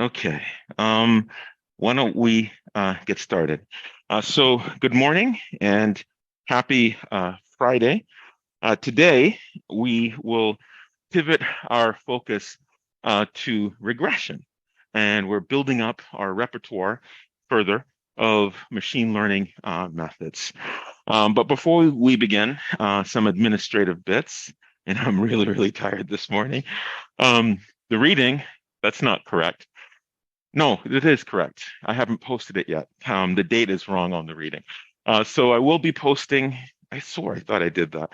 Okay. Why don't we get started? So, good morning and happy Friday. Today, we will pivot our focus to regression, and we're building up our repertoire further of machine learning methods. But before we begin, some administrative bits, and I'm really, really tired this morning. Um, the reading, that's not correct. No, it is correct. I haven't posted it yet. The date is wrong on the reading. So I will be posting, I swore I thought I did that.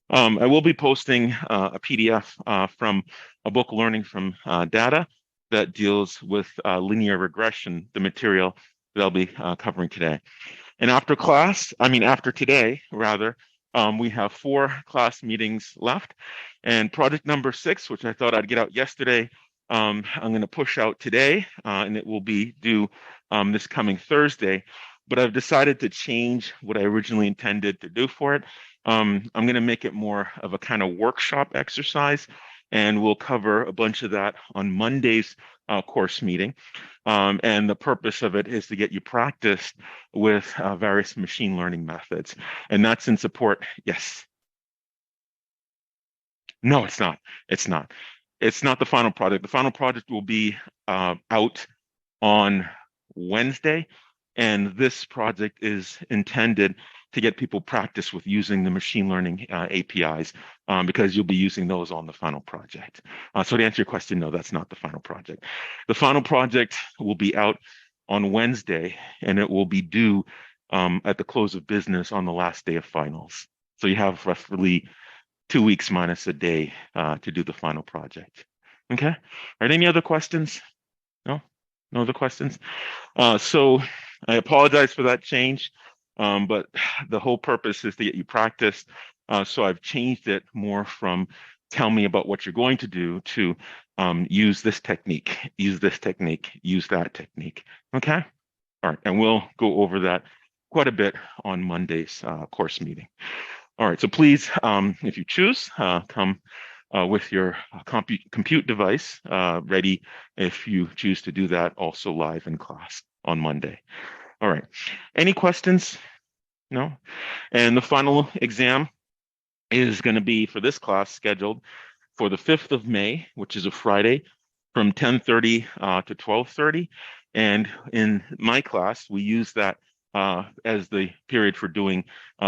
I will be posting a PDF from a book learning from data that deals with linear regression, the material that I'll be covering today. And after today, rather, we have 4 class meetings left. And project number 6, which I thought I'd get out yesterday, I'm going to push out today, and it will be due this coming Thursday. But I've decided to change what I originally intended to do for it. I'm going to make it more of a kind of workshop exercise, and we'll cover a bunch of that on Monday's course meeting. And the purpose of it is to get you practiced with various machine learning methods. And that's in support. Yes. No, it's not. It's not. It's not the final product. The final product will be out on Wednesday. And this project is intended to get people practice with using the machine learning APIs because you'll be using those on the final project. So to answer your question, no, that's not the final project. The final project will be out on Wednesday, and it will be due at the close of business on the last day of finals. So you have roughly 2 weeks minus a day to do the final project. Okay. All right. Any other questions? No? No other questions? So I apologize for that change, but the whole purpose is to get you practice. So I've changed it more from tell me about what you're going to do to use this technique, use this technique, use that technique. Okay? All right. And we'll go over that quite a bit on Monday's course meeting. All right. So please, if you choose, come with your compute device ready if you choose to do that also live in class on Monday. All right. Any questions? No? And the final exam is going to be for this class scheduled for the 5th of May, which is a Friday, from 10:30 to 12:30. And in my class, we use that as the period for doing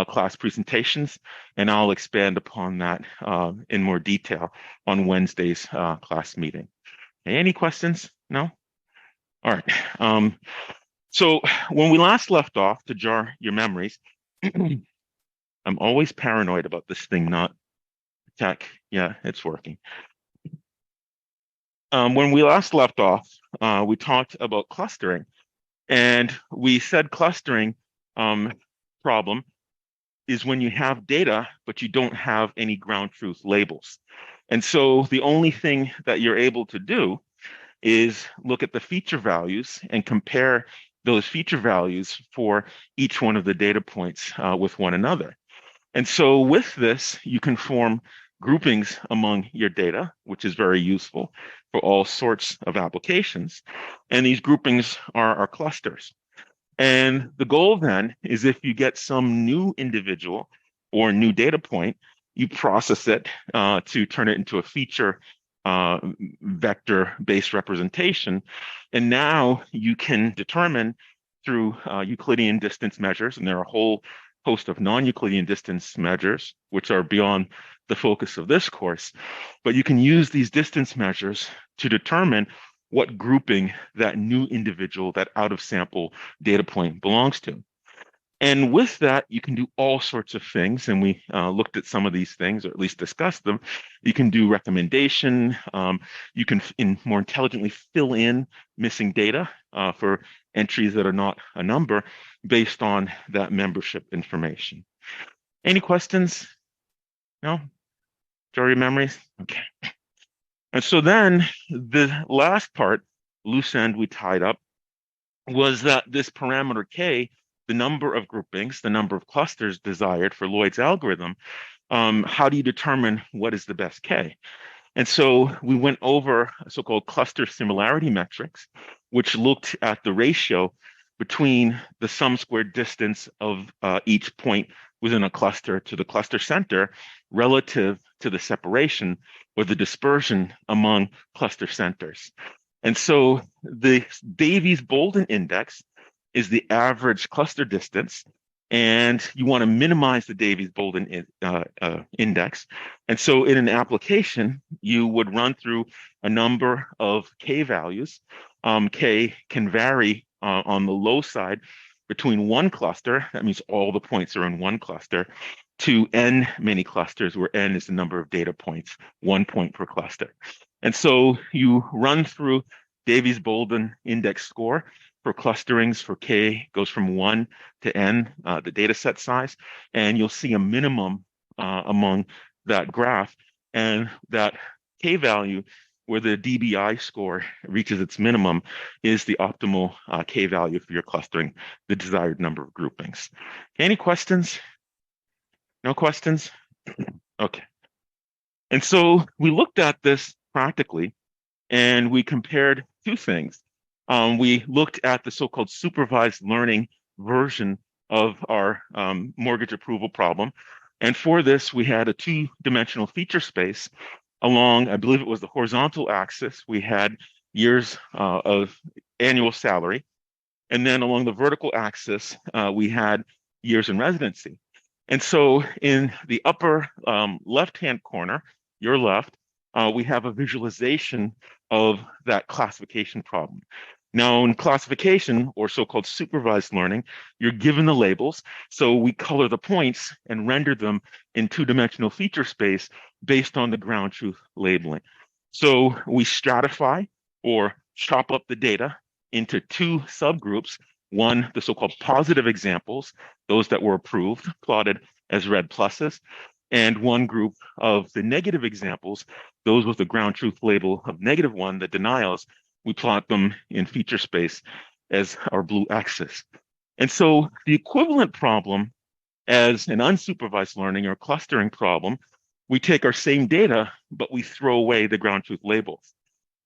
class presentations, and I'll expand upon that in more detail on Wednesday's class meeting. Any questions? No? All right. So when we last left off, to jar your memories, I'm always paranoid about this thing not tech. Yeah, it's working. When we last left off, we talked about clustering, and we said clustering problem is when you have data, but you don't have any ground truth labels. And so the only thing that you're able to do is look at the feature values and compare those feature values for each one of the data points with one another. And so with this, you can form groupings among your data, which is very useful for all sorts of applications. And these groupings are clusters. And the goal then is if you get some new individual or new data point, you process it to turn it into a feature vector-based representation. And now you can determine through Euclidean distance measures, and there are a whole host of non-Euclidean distance measures, which are beyond the focus of this course, but you can use these distance measures to determine what grouping that new individual, that out of sample data point belongs to. And with that, you can do all sorts of things. And we looked at some of these things, or at least discussed them. You can do recommendation. You can more intelligently fill in missing data for entries that are not a number based on that membership information. Any questions? No? Story memories? Okay. And so then the last part, loose end we tied up, was that this parameter K, the number of groupings, the number of clusters desired for Lloyd's algorithm, how do you determine what is the best K? And so we went over so-called cluster similarity metrics, which looked at the ratio between the sum squared distance of each point within a cluster to the cluster center relative to the separation or the dispersion among cluster centers. And so the Davies-Bouldin index is the average cluster distance, and you want to minimize the Davies-Bouldin index. And so in an application, you would run through a number of K values. K can vary on the low side between one cluster, that means all the points are in one cluster, to n many clusters, where n is the number of data points, 1 point per cluster. And so you run through Davies-Bouldin index score for clusterings for K goes from 1 to n, the data set size, and you'll see a minimum among that graph. And that K value, where the DBI score reaches its minimum, is the optimal K value for your clustering, the desired number of groupings. Any questions? No questions? Okay. And so we looked at this practically, and we compared two things. We looked at the so-called supervised learning version of our mortgage approval problem. And for this, we had a two-dimensional feature space along, I believe it was the horizontal axis, we had years of annual salary. And then along the vertical axis, we had years in residency. And so in the upper left-hand corner, your left, we have a visualization of that classification problem. Now, in classification, or so-called supervised learning, you're given the labels, so we color the points and render them in two-dimensional feature space based on the ground truth labeling. So we stratify or chop up the data into two subgroups. One, the so-called positive examples, those that were approved, plotted as red pluses, and one group of the negative examples, those with the ground truth label of -1, the denials, we plot them in feature space as our blue axis. And so the equivalent problem as an unsupervised learning or clustering problem, we take our same data, but we throw away the ground truth labels.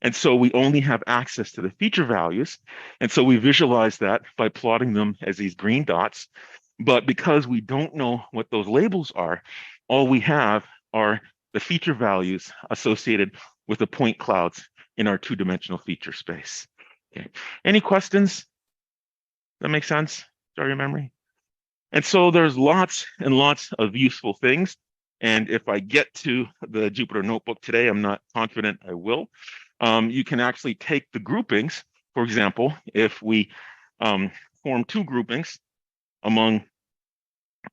And so we only have access to the feature values. And so we visualize that by plotting them as these green dots. But because we don't know what those labels are, all we have are the feature values associated with the point clouds in our two-dimensional feature space. Okay. Any questions? That make sense? Sorry, your memory? And so there's lots and lots of useful things. And if I get to the Jupyter Notebook today, I'm not confident I will. You can actually take the groupings. For example, if we form two groupings among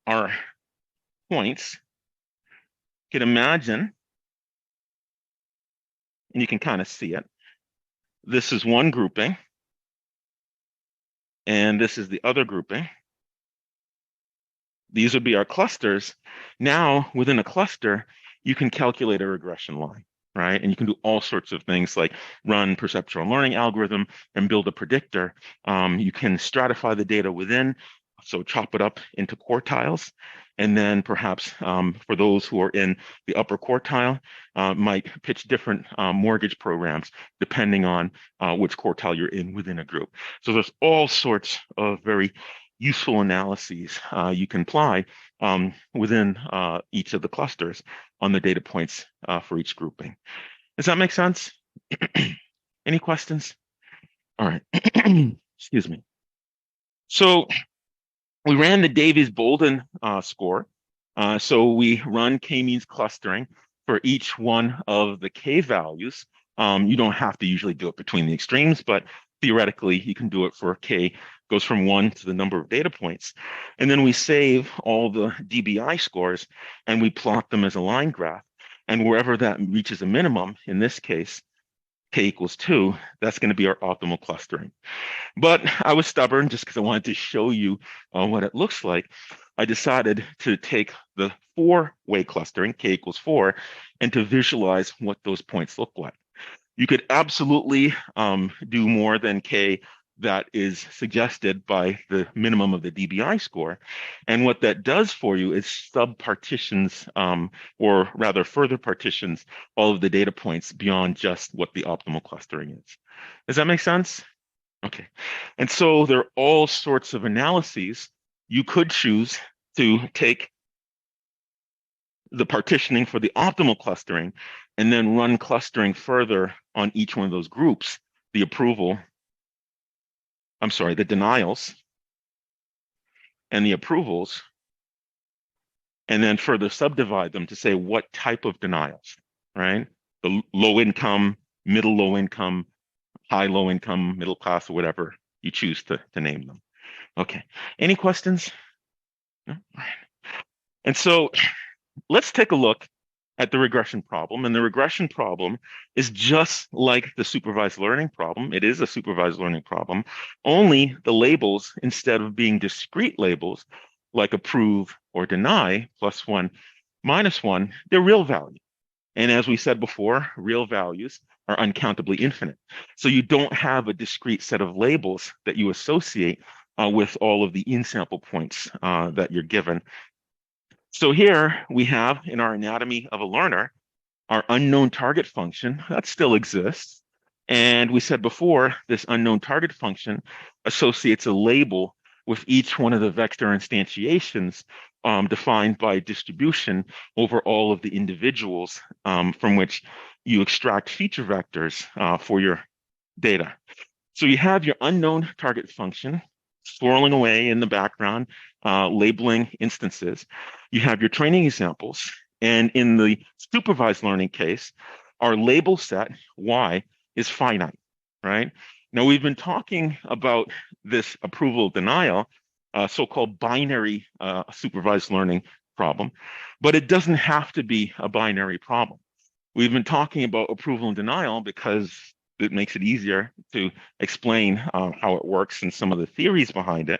our points, you can imagine, and you can kind of see it, this is one grouping, and this is the other grouping. These would be our clusters. Now, within a cluster, you can calculate a regression line, right? And you can do all sorts of things like run perceptual learning algorithm and build a predictor. You can stratify the data within, so chop it up into quartiles. And then perhaps for those who are in the upper quartile, might pitch different mortgage programs depending on which quartile you're in within a group. So there's all sorts of very useful analyses you can apply within each of the clusters on the data points for each grouping. Does that make sense? Any questions? All right. Excuse me. So we ran the Davies-Bouldin score. So we run k-means clustering for each one of the k values. You don't have to usually do it between the extremes, but theoretically, you can do it for k goes from 1 to the number of data points. And then we save all the DBI scores and we plot them as a line graph. And wherever that reaches a minimum, in this case, k equals 2, that's going to be our optimal clustering. But I was stubborn just because I wanted to show you what it looks like. I decided to take the 4-way clustering, k equals 4, and to visualize what those points look like. You could absolutely do more than k that is suggested by the minimum of the DBI score. And what that does for you is sub-partitions, or rather further partitions all of the data points beyond just what the optimal clustering is. Does that make sense? Okay. And so there are all sorts of analyses. You could choose to take the partitioning for the optimal clustering and then run clustering further on each one of those groups, the approval, I'm sorry, the denials and the approvals, and then further subdivide them to say what type of denials, right? The low income, middle low income, high low income, middle class, or whatever you choose to name them. Okay. Any questions? No? All right. And so let's take a look at the regression problem. And the regression problem is just like the supervised learning problem. It is a supervised learning problem, only the labels, instead of being discrete labels like approve or deny, +1, -1, they're real value. And as we said before, real values are uncountably infinite. So you don't have a discrete set of labels that you associate with all of the in-sample points that you're given. So here we have in our anatomy of a learner, our unknown target function that still exists. And we said before, this unknown target function associates a label with each one of the vector instantiations defined by distribution over all of the individuals from which you extract feature vectors for your data. So you have your unknown target function swirling away in the background, labeling instances. You have your training examples. And in the supervised learning case, our label set, Y, is finite, right? Now, we've been talking about this approval denial, so-called binary supervised learning problem, but it doesn't have to be a binary problem. We've been talking about approval and denial because it makes it easier to explain how it works and some of the theories behind it.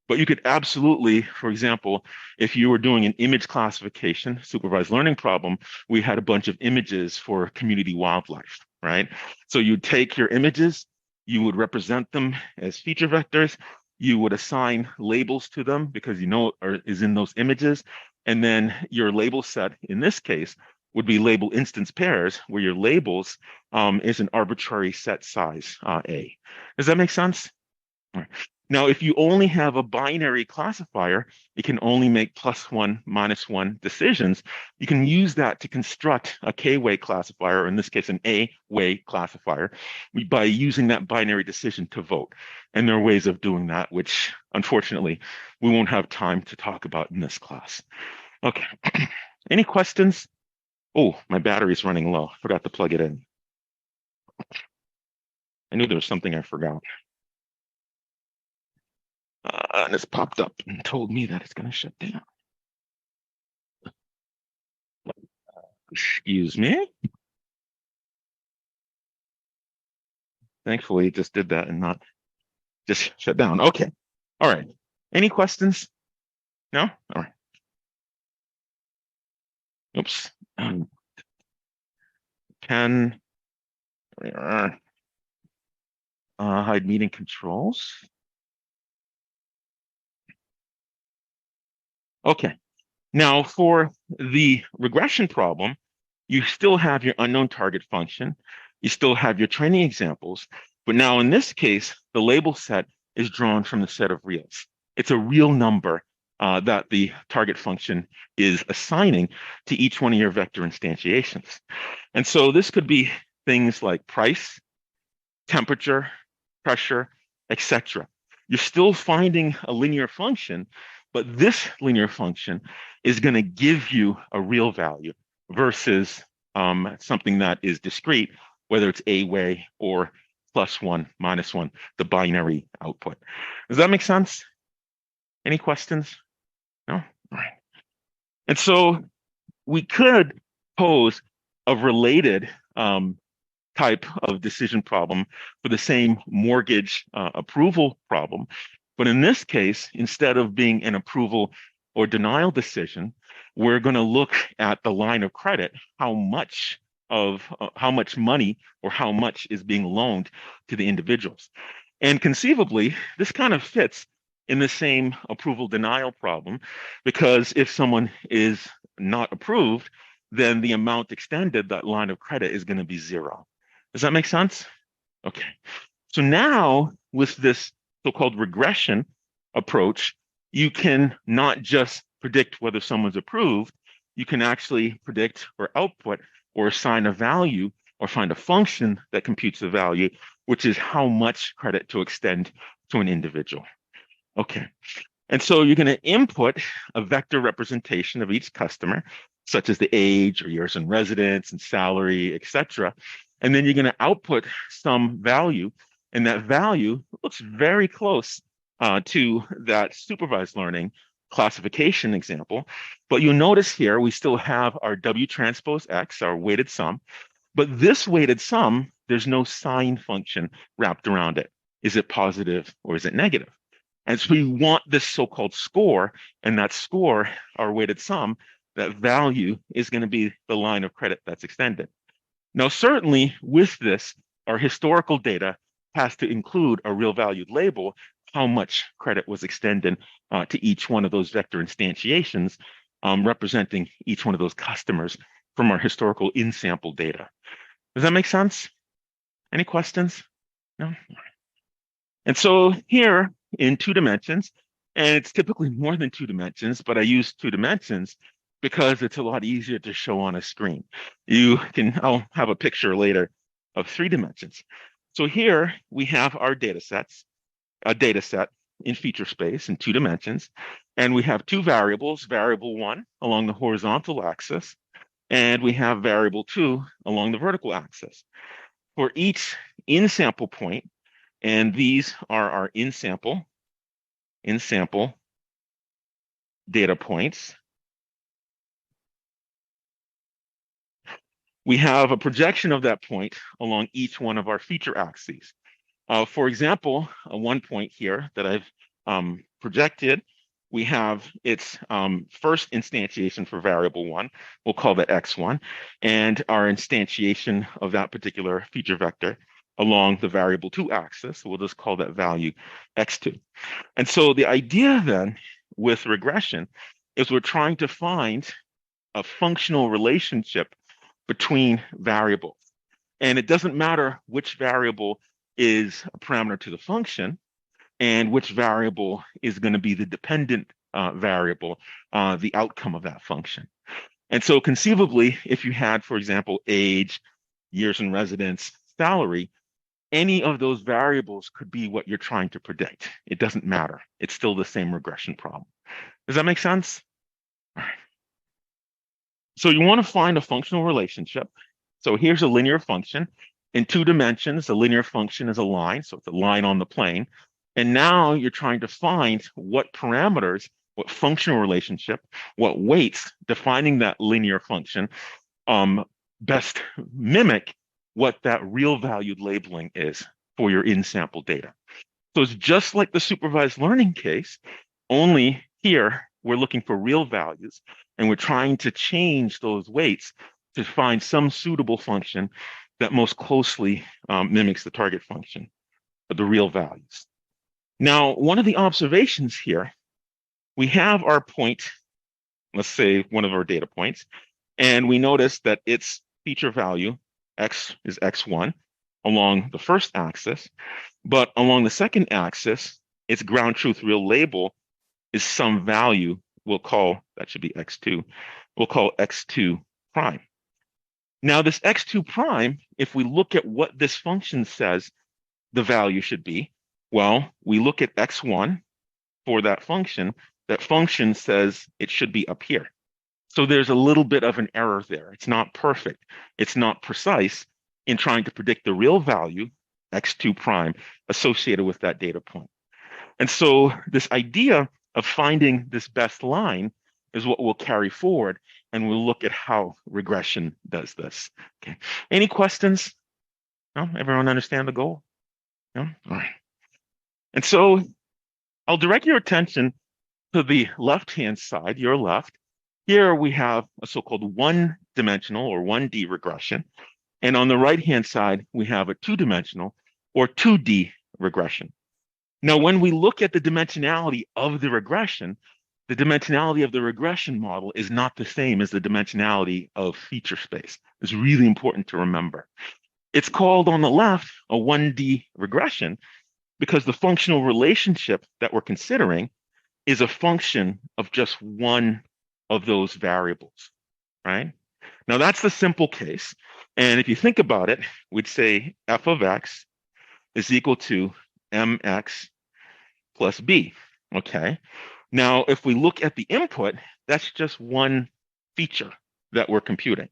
But you could absolutely, for example, if you were doing an image classification supervised learning problem, we had a bunch of images for community wildlife, right? So you'd take your images, you would represent them as feature vectors, you would assign labels to them because you know it is in those images, and then your label set in this case would be label instance pairs, where your labels is an arbitrary set size A. Does that make sense? All right. Now, if you only have a binary classifier, it can only make +1, -1 decisions. You can use that to construct a K-way classifier, or in this case, an A-way classifier, by using that binary decision to vote. And there are ways of doing that, which unfortunately, we won't have time to talk about in this class. Okay. Any questions? Oh, my battery's running low. Forgot to plug it in. I knew there was something I forgot. And it's popped up and told me that it's going to shut down. Excuse me. Thankfully, it just did that and not just shut down. Okay. All right. Any questions? No? All right. Oops. 10. Hide meeting controls. Okay. Now, for the regression problem, you still have your unknown target function. You still have your training examples. But now in this case, the label set is drawn from the set of reals. It's a real number that the target function is assigning to each one of your vector instantiations. And so this could be things like price, temperature, pressure, etc. You're still finding a linear function, but this linear function is going to give you a real value versus something that is discrete, whether it's A-way or +1, -1, the binary output. Does that make sense? Any questions? No? All right. And so we could pose a related type of decision problem for the same mortgage approval problem. But in this case, instead of being an approval or denial decision, we're going to look at the line of credit, how much money or how much is being loaned to the individuals. And conceivably, this kind of fits in the same approval denial problem, because if someone is not approved, then the amount extended, that line of credit, is going to be zero. Does that make sense? Okay. So now with this so-called regression approach, you can not just predict whether someone's approved, you can actually predict or output or assign a value or find a function that computes the value, which is how much credit to extend to an individual. Okay. And so you're going to input a vector representation of each customer, such as the age or years in residence and salary, etc. And then you're going to output some value, and that value looks very close to that supervised learning classification example. But you'll notice here we still have our W transpose X, our weighted sum. But this weighted sum, there's no sign function wrapped around it. Is it positive or is it negative? And so we want this so-called score, and that score, our weighted sum, that value is going to be the line of credit that's extended. Now, certainly with this, our historical data has to include a real valued label, how much credit was extended to each one of those vector instantiations, representing each one of those customers from our historical in-sample data. Does that make sense? Any questions? No? And so here in 2 dimensions, and it's typically more than 2 dimensions, but I use 2 dimensions because it's a lot easier to show on a screen. I'll have a picture later of 3 dimensions. So here we have our data sets, a data set in feature space in 2 dimensions, and we have 2 variables, variable 1 along the horizontal axis, and we have variable 2 along the vertical axis. For each in-sample point, and these are our in-sample data points, we have a projection of that point along each one of our feature axes. For example, one point here that I've projected, we have its first instantiation for variable 1. We'll call that x1, and our instantiation of that particular feature vector along the variable 2 axis. We'll just call that value x2. And so the idea then with regression is we're trying to find a functional relationship between variables. And it doesn't matter which variable is a parameter to the function and which variable is going to be the dependent variable, the outcome of that function. And so conceivably, if you had, for example, age, years in residence, salary, any of those variables could be what you're trying to predict. It doesn't matter. It's still the same regression problem. Does that make sense? All right. So you want to find a functional relationship. So here's a linear function. In 2 dimensions, a linear function is a line, so it's a line on the plane. And now you're trying to find what parameters, what functional relationship, what weights defining that linear function best mimic what that real valued labeling is for your in-sample data. So it's just like the supervised learning case, only here we're looking for real values, and we're trying to change those weights to find some suitable function that most closely mimics the target function of the real values. Now, one of the observations here, we have our point, let's say one of our data points, and we notice that its feature value, x is x1, along the first axis, but along the second axis, its ground truth real label is some value we'll call, that should be x2, we'll call x2 prime. Now this x2 prime, if we look at what this function says the value should be, well, we look at x1 for that function says it should be up here. So there's a little bit of an error there. It's not perfect. It's not precise in trying to predict the real value, x2 prime, associated with that data point. And so this idea of finding this best line is what we'll carry forward, and we'll look at how regression does this. Okay. Any questions? No? Everyone understand the goal? No? All right. And so I'll direct your attention to the left-hand side, your left. Here we have a so-called one-dimensional or 1D regression. And on the right-hand side, we have a two-dimensional or 2D regression. Now, when we look at the dimensionality of the dimensionality of the regression model is not the same as the dimensionality of feature space. It's really important to remember. It's called on the left a 1D regression because the functional relationship that we're considering is a function of just one of those variables, right? Now that's the simple case. And if you think about it, we'd say f of x is equal to mx plus b, okay? Now, if we look at the input, that's just one feature that we're computing.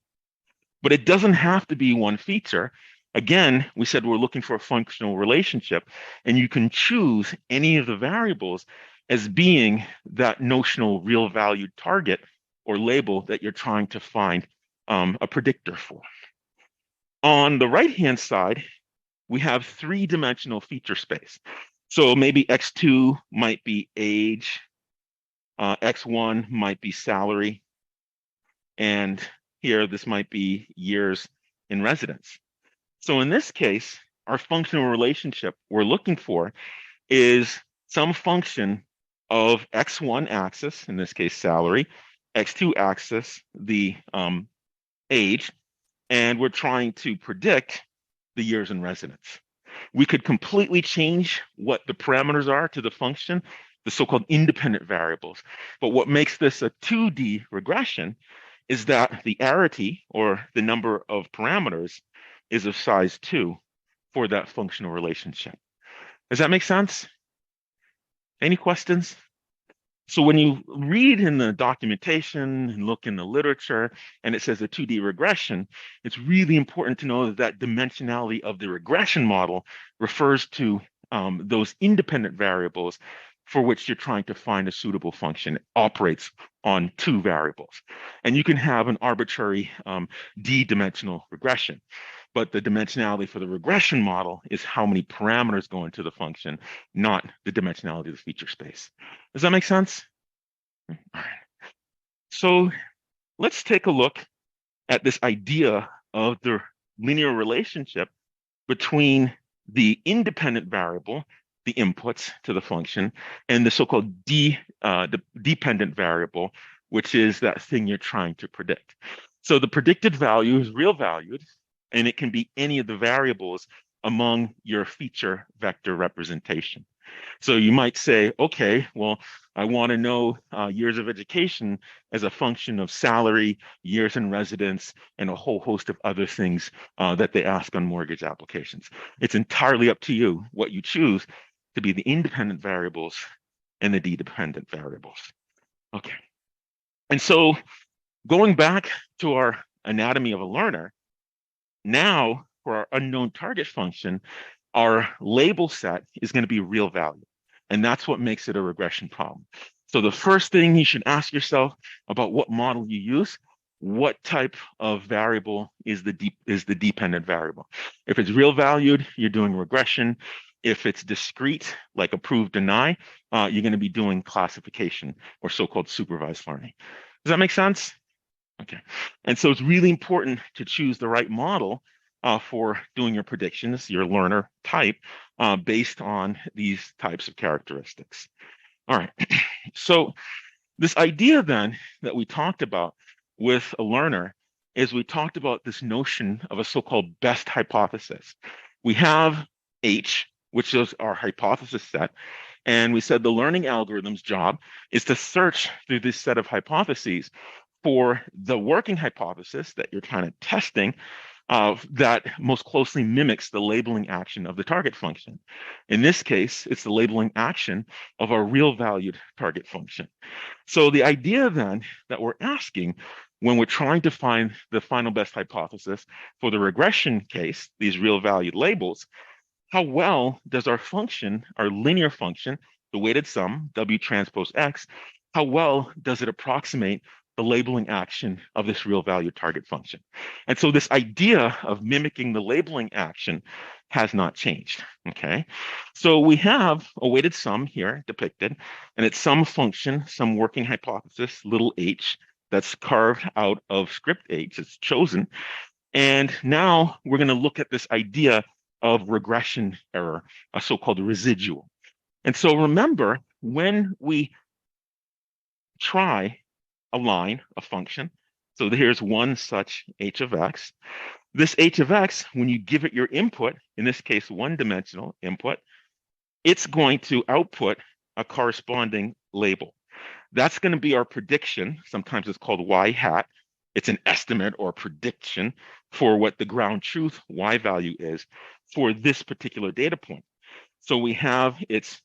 But it doesn't have to be one feature. Again, we said we're looking for a functional relationship, and you can choose any of the variables as being that notional real valued target or label that you're trying to find a predictor for. On the right-hand side, we have three-dimensional feature space. So maybe X2 might be age, X1 might be salary, and here this might be years in residence. So in this case, our functional relationship we're looking for is some function of X1 axis, in this case salary, X2 axis, the age, and we're trying to predict the years in residence. We could completely change what the parameters are to the function, the so-called independent variables. But what makes this a 2D regression is that the arity, or the number of parameters, is of size 2 for that functional relationship. Does that make sense? Any questions? So when you read in the documentation and look in the literature and it says a 2D regression, it's really important to know that that dimensionality of the regression model refers to those independent variables for which you're trying to find a suitable function. It operates on two variables. And you can have an arbitrary D-dimensional regression. But the dimensionality for the regression model is how many parameters go into the function, not the dimensionality of the feature space. Does that make sense? All right. So let's take a look at this idea of the linear relationship between the independent variable, the inputs to the function, and the so-called dependent variable, which is that thing you're trying to predict. So the predicted value is real valued, and it can be any of the variables among your feature vector representation. So you might say, okay, well, I want to know years of education as a function of salary, years in residence, and a whole host of other things that they ask on mortgage applications. It's entirely up to you what you choose to be the independent variables and the dependent variables. Okay. And so going back to our anatomy of a learner, now, for our unknown target function, our label set is going to be real value. And that's what makes it a regression problem. So the first thing you should ask yourself about what model you use, what type of variable is the dependent variable. If it's real valued, you're doing regression. If it's discrete, like approve, deny, you're going to be doing classification or so-called supervised learning. Does that make sense? Okay. And so it's really important to choose the right model for doing your predictions, your learner type, based on these types of characteristics. All right. So this idea then that we talked about with a learner is we talked about this notion of a so-called best hypothesis. We have H, which is our hypothesis set. And we said the learning algorithm's job is to search through this set of hypotheses for the working hypothesis that you're kind of testing that most closely mimics the labeling action of the target function. In this case, it's the labeling action of our real valued target function. So the idea then that we're asking when we're trying to find the final best hypothesis for the regression case, these real valued labels, how well does our function, our linear function, the weighted sum, W transpose X, how well does it approximate the labeling action of this real value target function? And so this idea of mimicking the labeling action has not changed, okay? So we have a weighted sum here depicted, and it's some function, some working hypothesis, little h, that's carved out of script h, it's chosen. And now we're going to look at this idea of regression error, a so-called residual. And so remember, when we try a line, a function, so here's one such h of x. This h of x, when you give it your input, in this case, one-dimensional input, it's going to output a corresponding label. That's going to be our prediction. Sometimes it's called y hat. It's an estimate or prediction for what the ground truth y value is for this particular data point. So we have its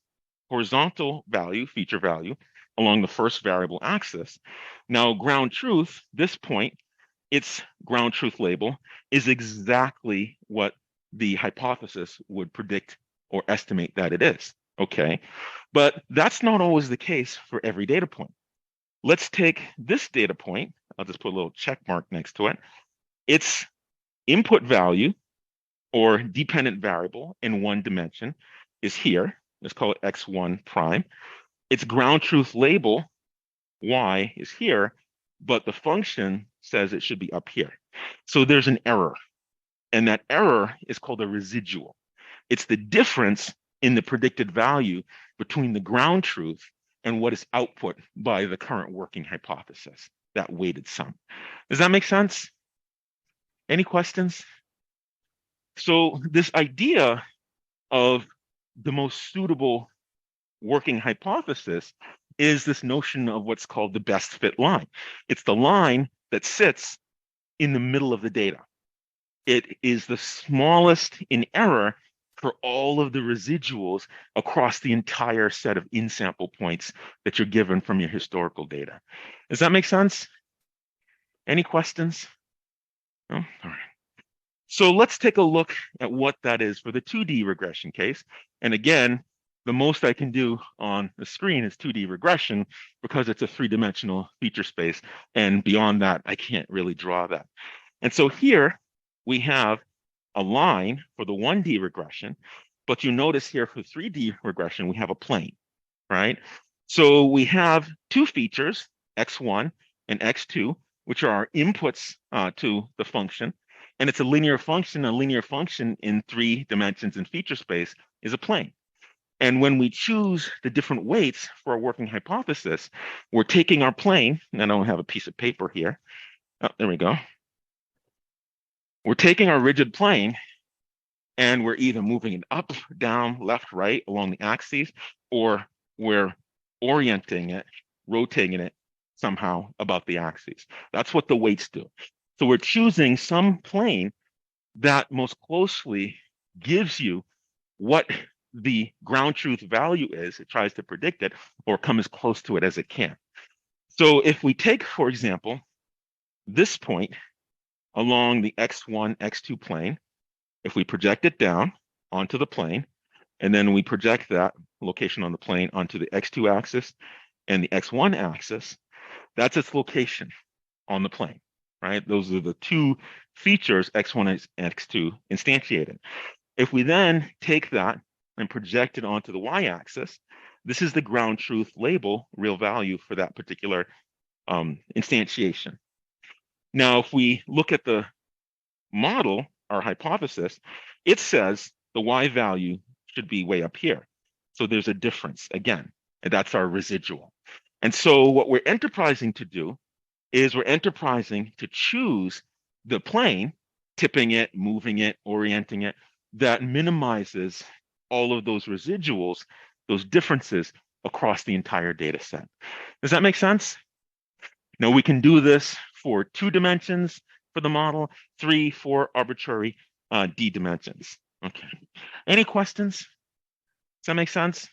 horizontal value, feature value, along the first variable axis. Now, ground truth, this point, its ground truth label is exactly what the hypothesis would predict or estimate that it is. Okay, but that's not always the case for every data point. Let's take this data point. I'll just put a little check mark next to it. Its input value or dependent variable in one dimension is here. Let's call it x1 prime. Its ground truth label, y, is here, but the function says it should be up here. So there's an error, and that error is called a residual. It's the difference in the predicted value between the ground truth and what is output by the current working hypothesis, that weighted sum. Does that make sense? Any questions? So this idea of the most suitable working hypothesis is this notion of what's called the best fit line. It's the line that sits in the middle of the data. It is the smallest in error for all of the residuals across the entire set of in-sample points that you're given from your historical data. Does that make sense? Any questions? No? All right. So let's take a look at what that is for the 2D regression case. And again, the most I can do on the screen is 2D regression because it's a three-dimensional feature space. And beyond that, I can't really draw that. And so here we have a line for the 1D regression, but you notice here for 3D regression, we have a plane, right? So we have two features, x1 and x2, which are our inputs to the function. And it's a linear function. A linear function in 3 dimensions in feature space is a plane. And when we choose the different weights for our working hypothesis, we're taking our plane, and I don't have a piece of paper here. Oh, there we go. We're taking our rigid plane and we're either moving it up, down, left, right along the axes, or we're orienting it, rotating it somehow about the axes. That's what the weights do. So we're choosing some plane that most closely gives you what the ground truth value is. It tries to predict it or come as close to it as it can. So if we take, for example, this point along the x1, x2 plane, if we project it down onto the plane, and then we project that location on the plane onto the x2 axis and the x1 axis, that's its location on the plane, right? Those are the two features, x1 and x2, instantiated. If we then take that and project it onto the y-axis, this is the ground truth label, real value for that particular instantiation. Now, if we look at the model, our hypothesis, it says the y value should be way up here. So there's a difference again, and that's our residual. And so what we're enterprising to do is we're enterprising to choose the plane, tipping it, moving it, orienting it, that minimizes all of those residuals, those differences across the entire data set. Does that make sense? Now we can do this for 2 dimensions for the model, 3, 4 arbitrary D dimensions. Okay. Any questions? Does that make sense?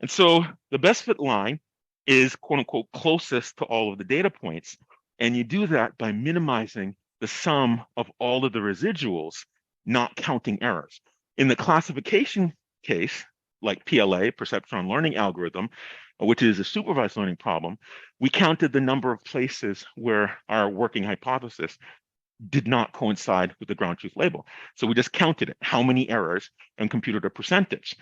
And so the best fit line is quote unquote closest to all of the data points. And you do that by minimizing the sum of all of the residuals, not counting errors. In the classification case, like PLA, perceptron learning algorithm, which is a supervised learning problem, we counted the number of places where our working hypothesis did not coincide with the ground truth label. So we just counted it, how many errors, and computed a percentage.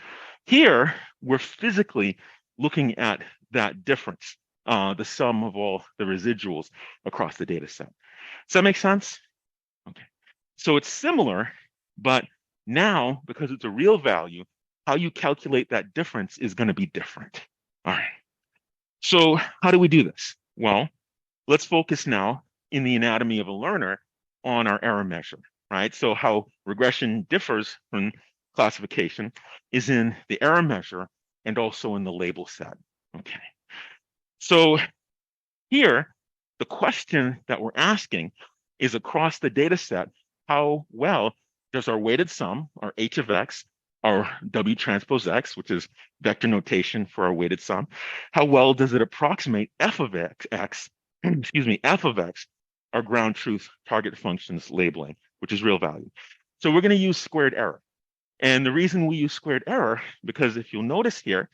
Here, we're physically looking at that difference, the sum of all the residuals across the data set. Does that make sense? Okay. So it's similar But now, because it's a real value, how you calculate that difference is going to be different. All right. So how do we do this? Well, let's focus now in the anatomy of a learner on our error measure, right? So how regression differs from classification is in the error measure and also in the label set. Okay. So here, the question that we're asking is across the data set, how well does our weighted sum, our h of x, our w transpose x, which is vector notation for our weighted sum, how well does it approximate f of x, excuse me, f of x, our ground truth target functions labeling, which is real value. So we're going to use squared error. And the reason we use squared error, because if you'll notice here,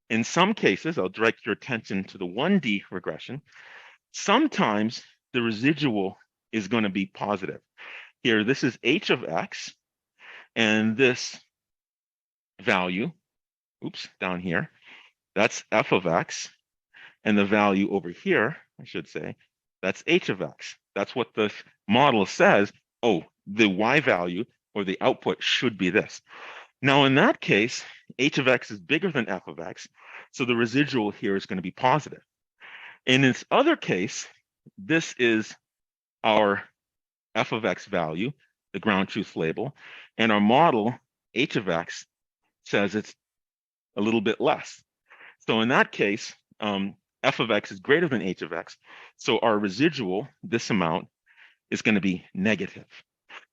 in some cases, I'll direct your attention to the 1D regression, sometimes the residual is going to be positive. Here, this is h of x, and this value, oops, down here, that's f of x, and the value over here, I should say, that's h of x. That's what the model says, oh, the y value or the output should be this. Now, in that case, h of x is bigger than f of x, so the residual here is going to be positive. In this other case, this is our f of x value, the ground truth label, and our model, h of x, says it's a little bit less. So in that case, f of x is greater than h of x, so our residual, this amount, is going to be negative.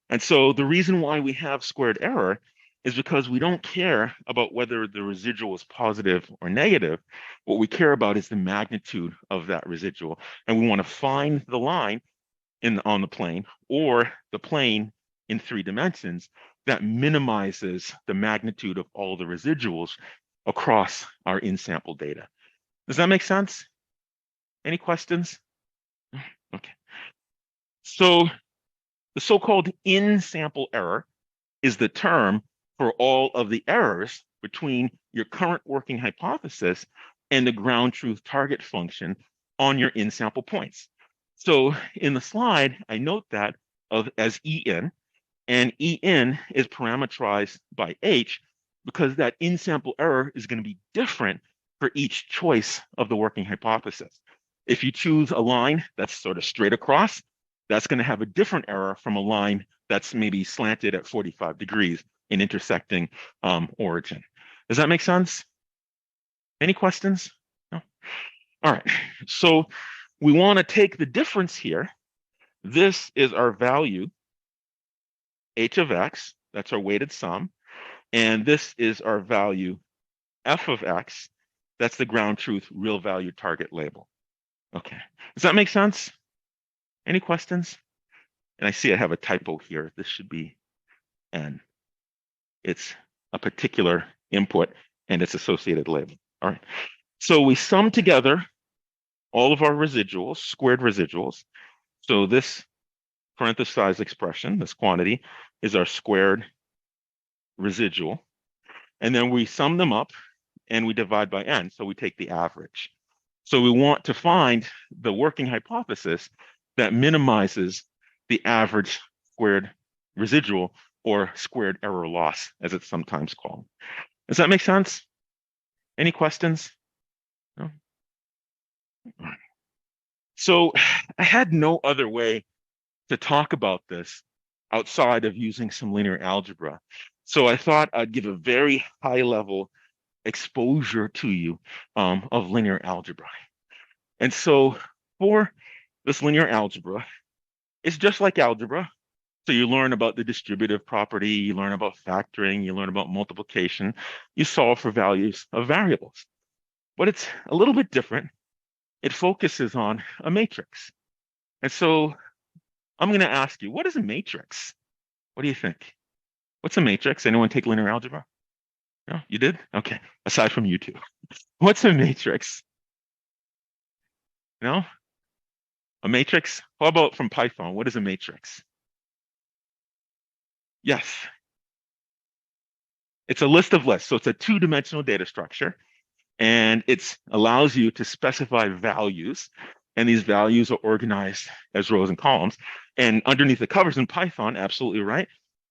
And so the reason why we have squared error is because we don't care about whether the residual is positive or negative. What we care about is the magnitude of that residual. And we want to find the line on the plane or the plane in 3 dimensions that minimizes the magnitude of all the residuals across our in-sample data. Does that make sense? Any questions? Okay. So the so-called in-sample error is the term for all of the errors between your current working hypothesis and the ground truth target function on your in-sample points. So in the slide, I note that as En, and En is parameterized by H because that in-sample error is going to be different for each choice of the working hypothesis. If you choose a line that's sort of straight across, that's going to have a different error from a line that's maybe slanted at 45 degrees in intersecting origin. Does that make sense? Any questions? No? All right, so we want to take the difference here. This is our value, h of x, that's our weighted sum, and this is our value, f of x, that's the ground truth real value target label. Okay, does that make sense? Any questions? And I see I have a typo here. This should be n. It's a particular input and its associated label. All right, so we sum together all of our residuals, squared residuals. So this parenthesized expression, this quantity, is our squared residual. And then we sum them up and we divide by n, so we take the average. So we want to find the working hypothesis that minimizes the average squared residual or squared error loss, as it's sometimes called. Does that make sense? Any questions? No? So I had no other way to talk about this outside of using some linear algebra. So I thought I'd give a very high level exposure to you of linear algebra. And so for this linear algebra, it's just like algebra. So you learn about the distributive property, you learn about factoring, you learn about multiplication, you solve for values of variables. But it's a little bit different. It focuses on a matrix. And so I'm going to ask you, what is a matrix? What do you think? What's a matrix? Anyone take linear algebra? No, you did? Okay, aside from you two. What's a matrix? No? A matrix? How about from Python? What is a matrix? Yes. It's a list of lists. So it's a 2-dimensional data structure, and it allows you to specify values, and these values are organized as rows and columns. And underneath the covers in Python, absolutely right,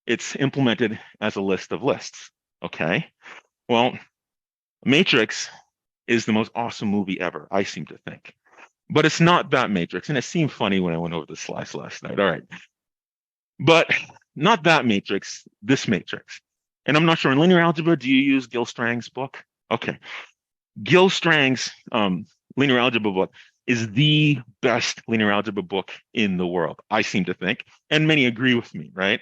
it's implemented as a list of lists. Okay. Well, Matrix is the most awesome movie ever, I seem to think. But it's not that Matrix. And it seemed funny when I went over the slides last night. All right. But not that Matrix, this Matrix. And I'm not sure in linear algebra, do you use Gil Strang's book? Okay. Gil Strang's linear algebra book is the best linear algebra book in the world, I seem to think. And many agree with me, right?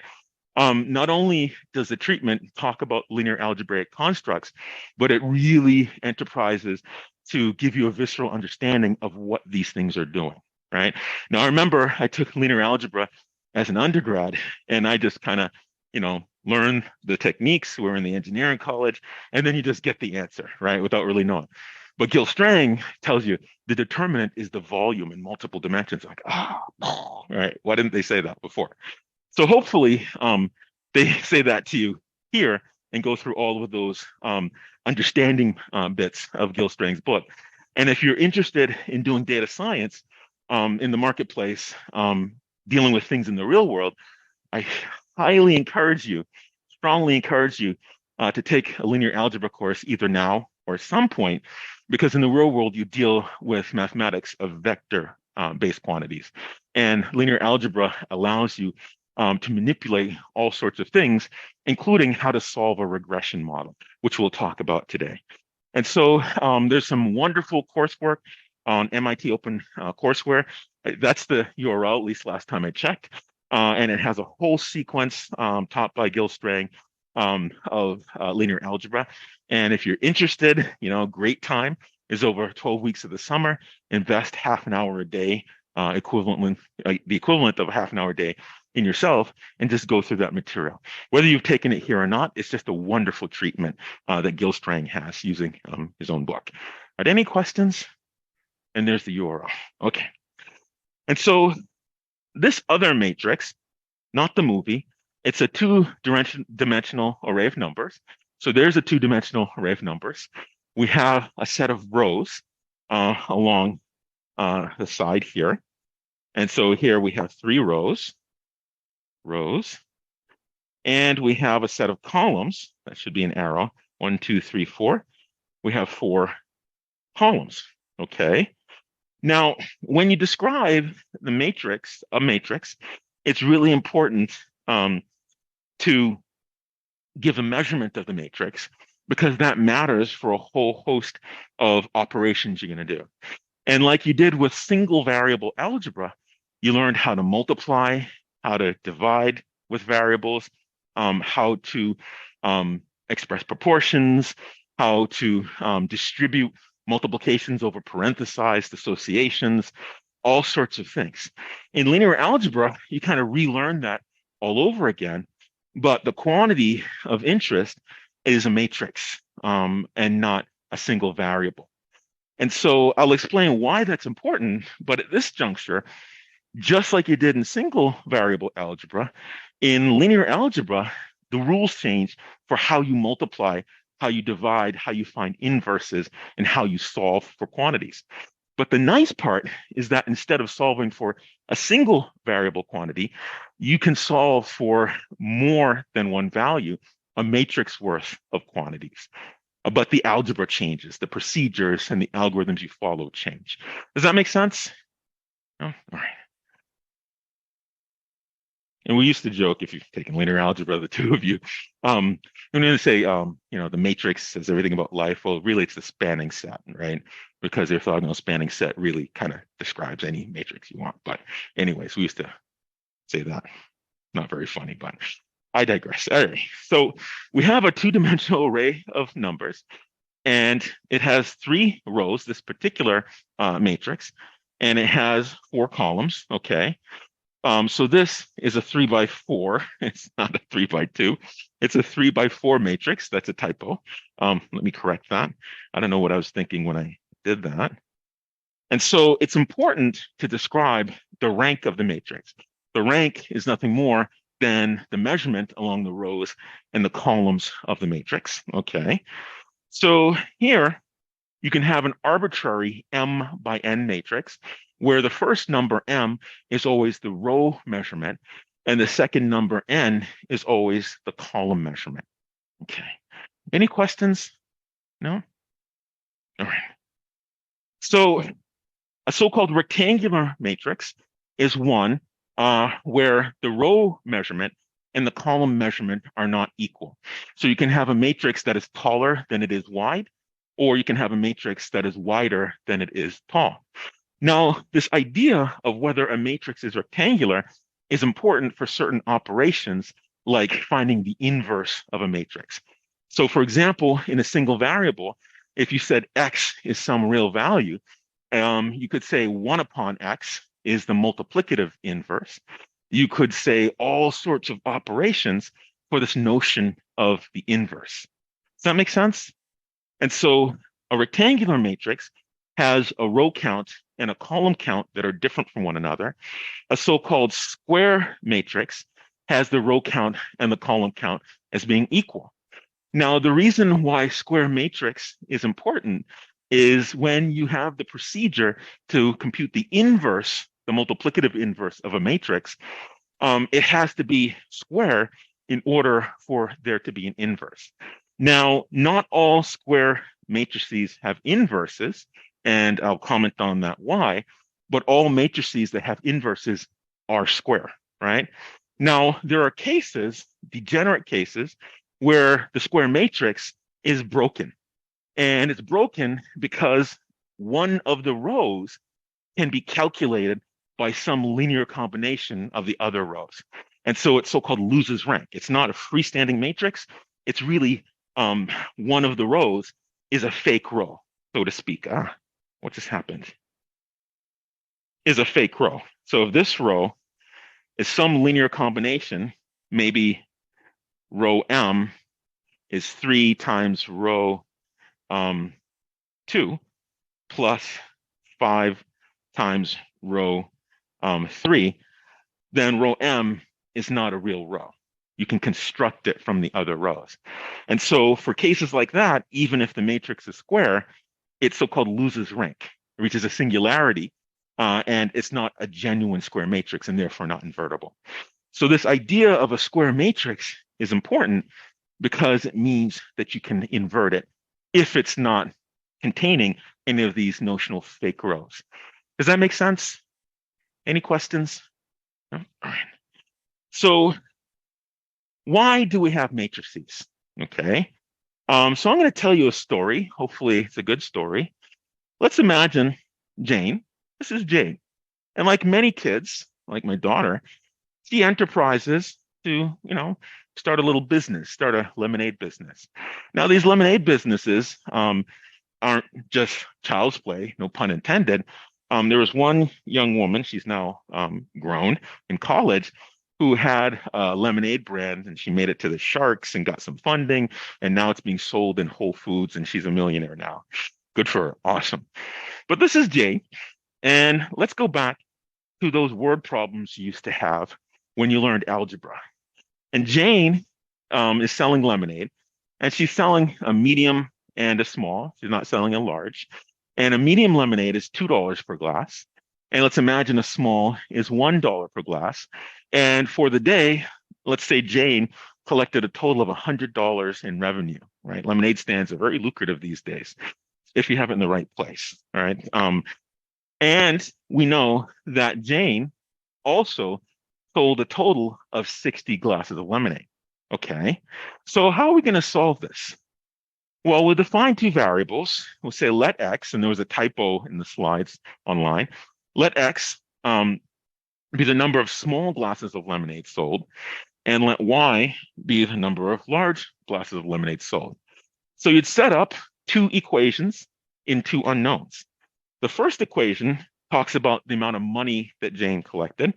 Not only does the treatment talk about linear algebraic constructs, but it really enterprises to give you a visceral understanding of what these things are doing, right? Now, I remember I took linear algebra as an undergrad, and I just kind of, learn the techniques. We're in the engineering college, and then you just get the answer, right, without really knowing. But Gil Strang tells you the determinant is the volume in multiple dimensions. Like, right? Why didn't they say that before? So hopefully they say that to you here and go through all of those understanding bits of Gil Strang's book. And if you're interested in doing data science in the marketplace, dealing with things in the real world, I highly encourage you, strongly encourage you to take a linear algebra course either now or at some point, because in the real world, you deal with mathematics of vector based quantities. And linear algebra allows you to manipulate all sorts of things, including how to solve a regression model, which we'll talk about today. And so there's some wonderful coursework on MIT Open Courseware. That's the URL, at least last time I checked. And it has a whole sequence taught by Gil Strang of linear algebra. And if you're interested, great time is over 12 weeks of the summer. Invest half an hour a day, the equivalent of a half an hour a day in yourself, and just go through that material. Whether you've taken it here or not, it's just a wonderful treatment that Gil Strang has using his own book. Are there any questions? And there's the URL. Okay. And so this other matrix, not the movie, it's a two-dimensional array of numbers. So there's a two-dimensional array of numbers. We have a set of rows along the side here. And so here we have 3 rows. And we have a set of columns. That should be an arrow. 1, 2, 3, 4. We have 4 columns. Okay. Now, when you describe a matrix, it's really important to give a measurement of the matrix, because that matters for a whole host of operations you're going to do. And like you did with single variable algebra, you learned how to multiply, how to divide with variables, how to express proportions, how to distribute multiplications over parenthesized associations, all sorts of things. In linear algebra, you kind of relearn that all over again, but the quantity of interest is a matrix and not a single variable. And so I'll explain why that's important, but at this juncture, just like you did in single variable algebra, in linear algebra, the rules change for how you multiply, how you divide, how you find inverses, and how you solve for quantities. But the nice part is that instead of solving for a single variable quantity, you can solve for more than one value, a matrix worth of quantities. But the algebra changes, the procedures and the algorithms you follow change. Does that make sense? No? All right. And we used to joke, if you've taken linear algebra, the two of you, I'm going to say, the matrix says everything about life. Well, really, it's the spanning set, right? Because the orthogonal spanning set really kind of describes any matrix you want. But anyways, we used to say that. Not very funny, but I digress. All right. So we have a two-dimensional array of numbers, and it has 3 rows, this particular matrix, and it has 4 columns, okay? So this is a 3 by 4. It's not a 3 by 2. It's a 3 by 4 matrix. That's a typo. Let me correct that. I don't know what I was thinking when I did that. And so it's important to describe the rank of the matrix. The rank is nothing more than the measurement along the rows and the columns of the matrix. Okay. So here you can have an arbitrary M by N matrix, where the first number M is always the row measurement, And the second number, n, is always the column measurement. Okay. Any questions? No? All right. So a so-called rectangular matrix is one where the row measurement and the column measurement are not equal. So you can have a matrix that is taller than it is wide, or you can have a matrix that is wider than it is tall. Now, this idea of whether a matrix is rectangular is important for certain operations, like finding the inverse of a matrix. So, for example, in a single variable, if you said x is some real value, you could say 1 upon x is the multiplicative inverse. You could say all sorts of operations for this notion of the inverse. Does that make sense? And so a rectangular matrix has a row count and a column count that are different from one another. A so-called square matrix has the row count and the column count as being equal. Now, the reason why square matrix is important is when you have the procedure to compute the inverse, the multiplicative inverse of a matrix, it has to be square in order for there to be an inverse. Now, not all square matrices have inverses, and I'll comment on that why, but all matrices that have inverses are square, right? Now, there are cases, degenerate cases, where the square matrix is broken. And it's broken because one of the rows can be calculated by some linear combination of the other rows. And so it's so-called loses rank. It's not a freestanding matrix. It's really one of the rows is a fake row, so to speak. What just happened? Is a fake row. So if this row is some linear combination, maybe row M is 3 times row 2 plus 5 times row 3, then row M is not a real row. You can construct it from the other rows. And so for cases like that, even if the matrix is square, it so-called loses rank, it reaches a singularity, and it's not a genuine square matrix and therefore not invertible. So this idea of a square matrix is important because it means that you can invert it if it's not containing any of these notional fake rows. Does that make sense? Any questions? No? All right. So why do we have matrices? Okay. So I'm going to tell you a story. Hopefully it's a good story. Let's imagine Jane. This is Jane. And like many kids, like my daughter, she enterprises to, start a little business, start a lemonade business. Now, these lemonade businesses aren't just child's play, no pun intended. There was one young woman, she's now grown in college, who had a lemonade brand, and she made it to the Sharks and got some funding, and now it's being sold in Whole Foods, and she's a millionaire now. Good for her. Awesome. But this is Jane, and let's go back to those word problems you used to have when you learned algebra. And Jane is selling lemonade, and she's selling a medium and a small. She's not selling a large. And a medium lemonade is $2 per glass. And let's imagine a small is $1 per glass. And for the day, let's say Jane collected a total of $100 in revenue, right? Lemonade stands are very lucrative these days if you have it in the right place, all right? And we know that Jane also sold a total of 60 glasses of lemonade. Okay, so how are we going to solve this? Well, we'll define two variables. We'll say let x, and there was a typo in the slides online. Let x be the number of small glasses of lemonade sold, and let y be the number of large glasses of lemonade sold. So you'd set up two equations in two unknowns. The first equation talks about the amount of money that Jane collected.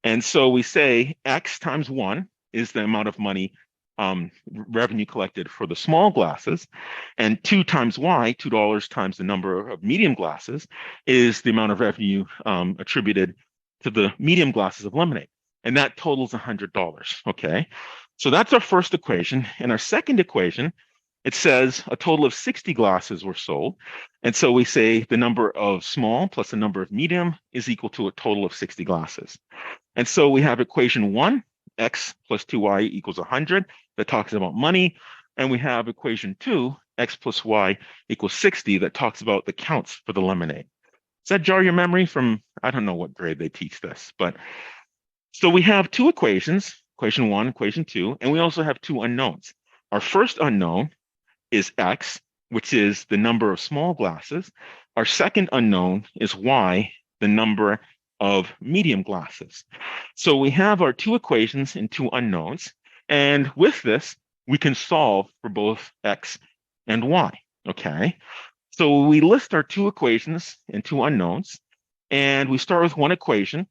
And so we say x times 1 is the amount of money revenue collected for the small glasses, and 2 times y, $2 times the number of medium glasses, is the amount of revenue attributed to the medium glasses of lemonade. And that totals $100, okay? So that's our first equation. And our second equation, it says a total of 60 glasses were sold. And so we say the number of small plus the number of medium is equal to a total of 60 glasses. And so we have equation 1 x plus 2y equals 100 that talks about money. And we have equation 2, x plus y equals 60 that talks about the counts for the lemonade. Does that jar your memory from, I don't know what grade they teach this, but so we have two equations, equation 1, equation 2, and we also have two unknowns. Our first unknown is x, which is the number of small glasses. Our second unknown is y, the number of medium glasses. So we have our two equations and two unknowns. And with this, we can solve for both x and y. Okay. So we list our two equations and two unknowns. And we start with one equation.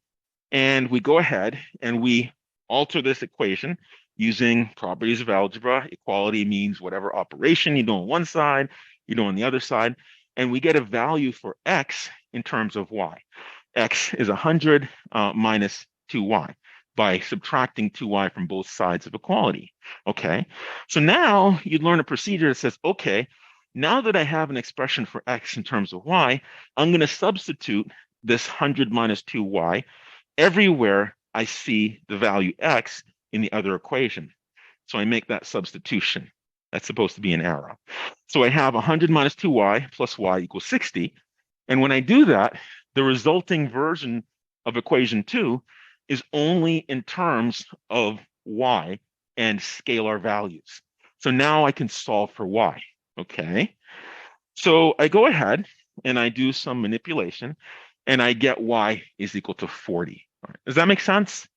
And we go ahead and we alter this equation using properties of algebra. Equality means whatever operation you do on one side, you do on the other side. And we get a value for x in terms of y. X is 100 minus 2y by subtracting 2y from both sides of equality. Okay, so now you learn a procedure that says, okay, now that I have an expression for x in terms of y, I'm going to substitute this 100 minus 2y everywhere I see the value x in the other equation. So I make that substitution. That's supposed to be an arrow. So I have 100 minus 2y plus y equals 60. And when I do that, the resulting version of equation 2 is only in terms of y and scalar values. So now I can solve for y. Okay. So I go ahead and I do some manipulation and I get y is equal to 40. All right. Does that make sense?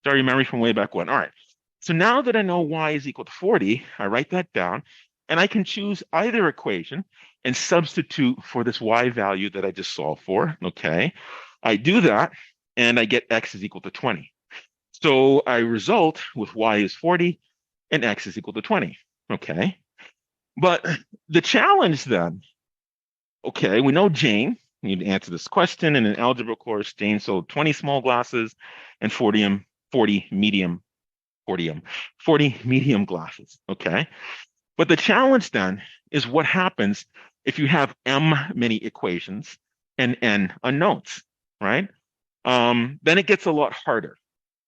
Sorry, memory from way back when. All right. So now that I know y is equal to 40, I write that down and I can choose either equation and substitute for this y value that I just solved for. Okay. I do that and I get x is equal to 20. So I result with y is 40 and x is equal to 20. Okay. But the challenge then, okay, we know Jane, you need to answer this question in an algebra course. Jane sold 20 small glasses and 40 medium glasses. Okay. But the challenge then is what happens if you have m many equations and n unknowns, right? Then it gets a lot harder,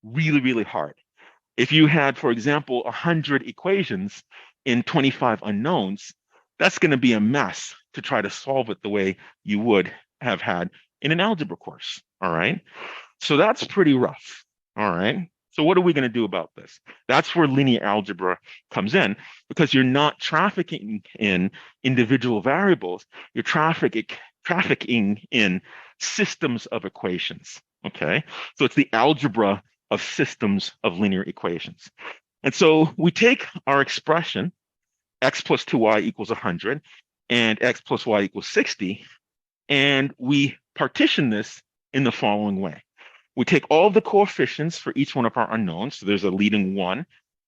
really, really hard. If you had, for example, 100 equations in 25 unknowns, that's going to be a mess to try to solve it the way you would have had in an algebra course. All right. So that's pretty rough. All right. So what are we going to do about this? That's where linear algebra comes in, because you're not trafficking in individual variables. You're trafficking in systems of equations. Okay. So it's the algebra of systems of linear equations. And so we take our expression, x plus 2y equals 100, and x plus y equals 60, and we partition this in the following way. We take all the coefficients for each one of our unknowns. So there's a leading 1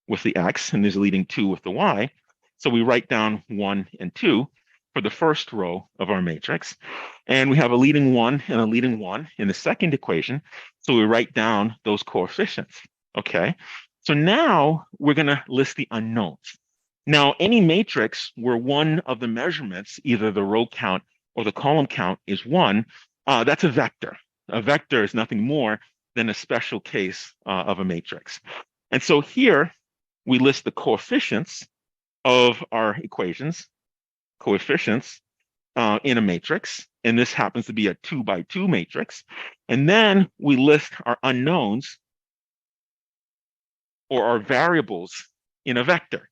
with the x, and there's a leading 2 with the y. So we write down 1 and 2 for the first row of our matrix. And we have a leading 1 and a leading 1 in the second equation. So we write down those coefficients. Okay. So now we're going to list the unknowns. Now, any matrix where one of the measurements, either the row count or the column count, is 1, that's a vector. A vector is nothing more than a special case of a matrix. And so here we list the coefficients of our equations, coefficients in a matrix. And this happens to be a 2 by 2 matrix. And then we list our unknowns or our variables in a vector.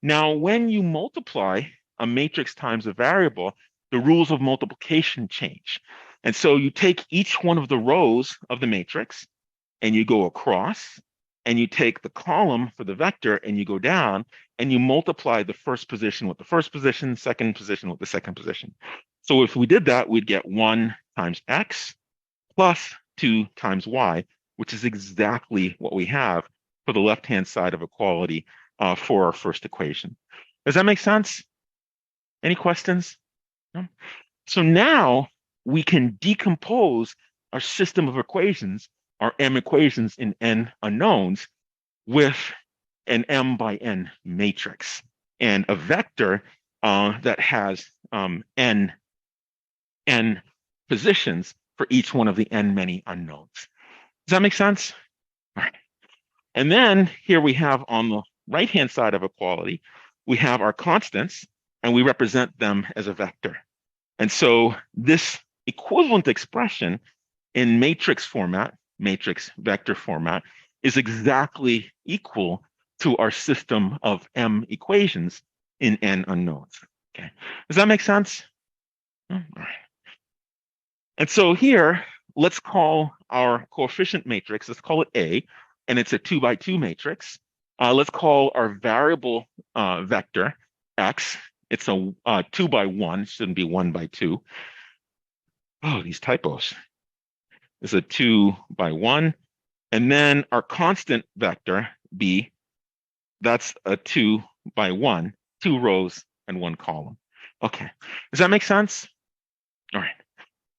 Now, when you multiply a matrix times a variable, the rules of multiplication change. And so you take each one of the rows of the matrix and you go across, and you take the column for the vector and you go down and you multiply the first position with the first position, second position with the second position. So if we did that, we'd get 1 times x plus 2 times y, which is exactly what we have for the left-hand side of equality for our first equation. Does that make sense? Any questions? No? So now we can decompose our system of equations, our m equations in n unknowns, with an m by n matrix and a vector that has n positions for each one of the n many unknowns. Does that make sense? All right. And then here we have on the right-hand side of equality, we have our constants, and we represent them as a vector. And so this equivalent expression in matrix format, matrix vector format, is exactly equal to our system of M equations in N unknowns. Okay, does that make sense? All right. And so here, let's call our coefficient matrix, let's call it A, and it's a 2 by 2 matrix. Let's call our variable vector X, it's a 2 by 1, shouldn't be 1 by 2. Oh, these typos. It's a 2 by 1. And then our constant vector B, that's a 2 by 1, 2 rows and 1 column. Okay, does that make sense? All right.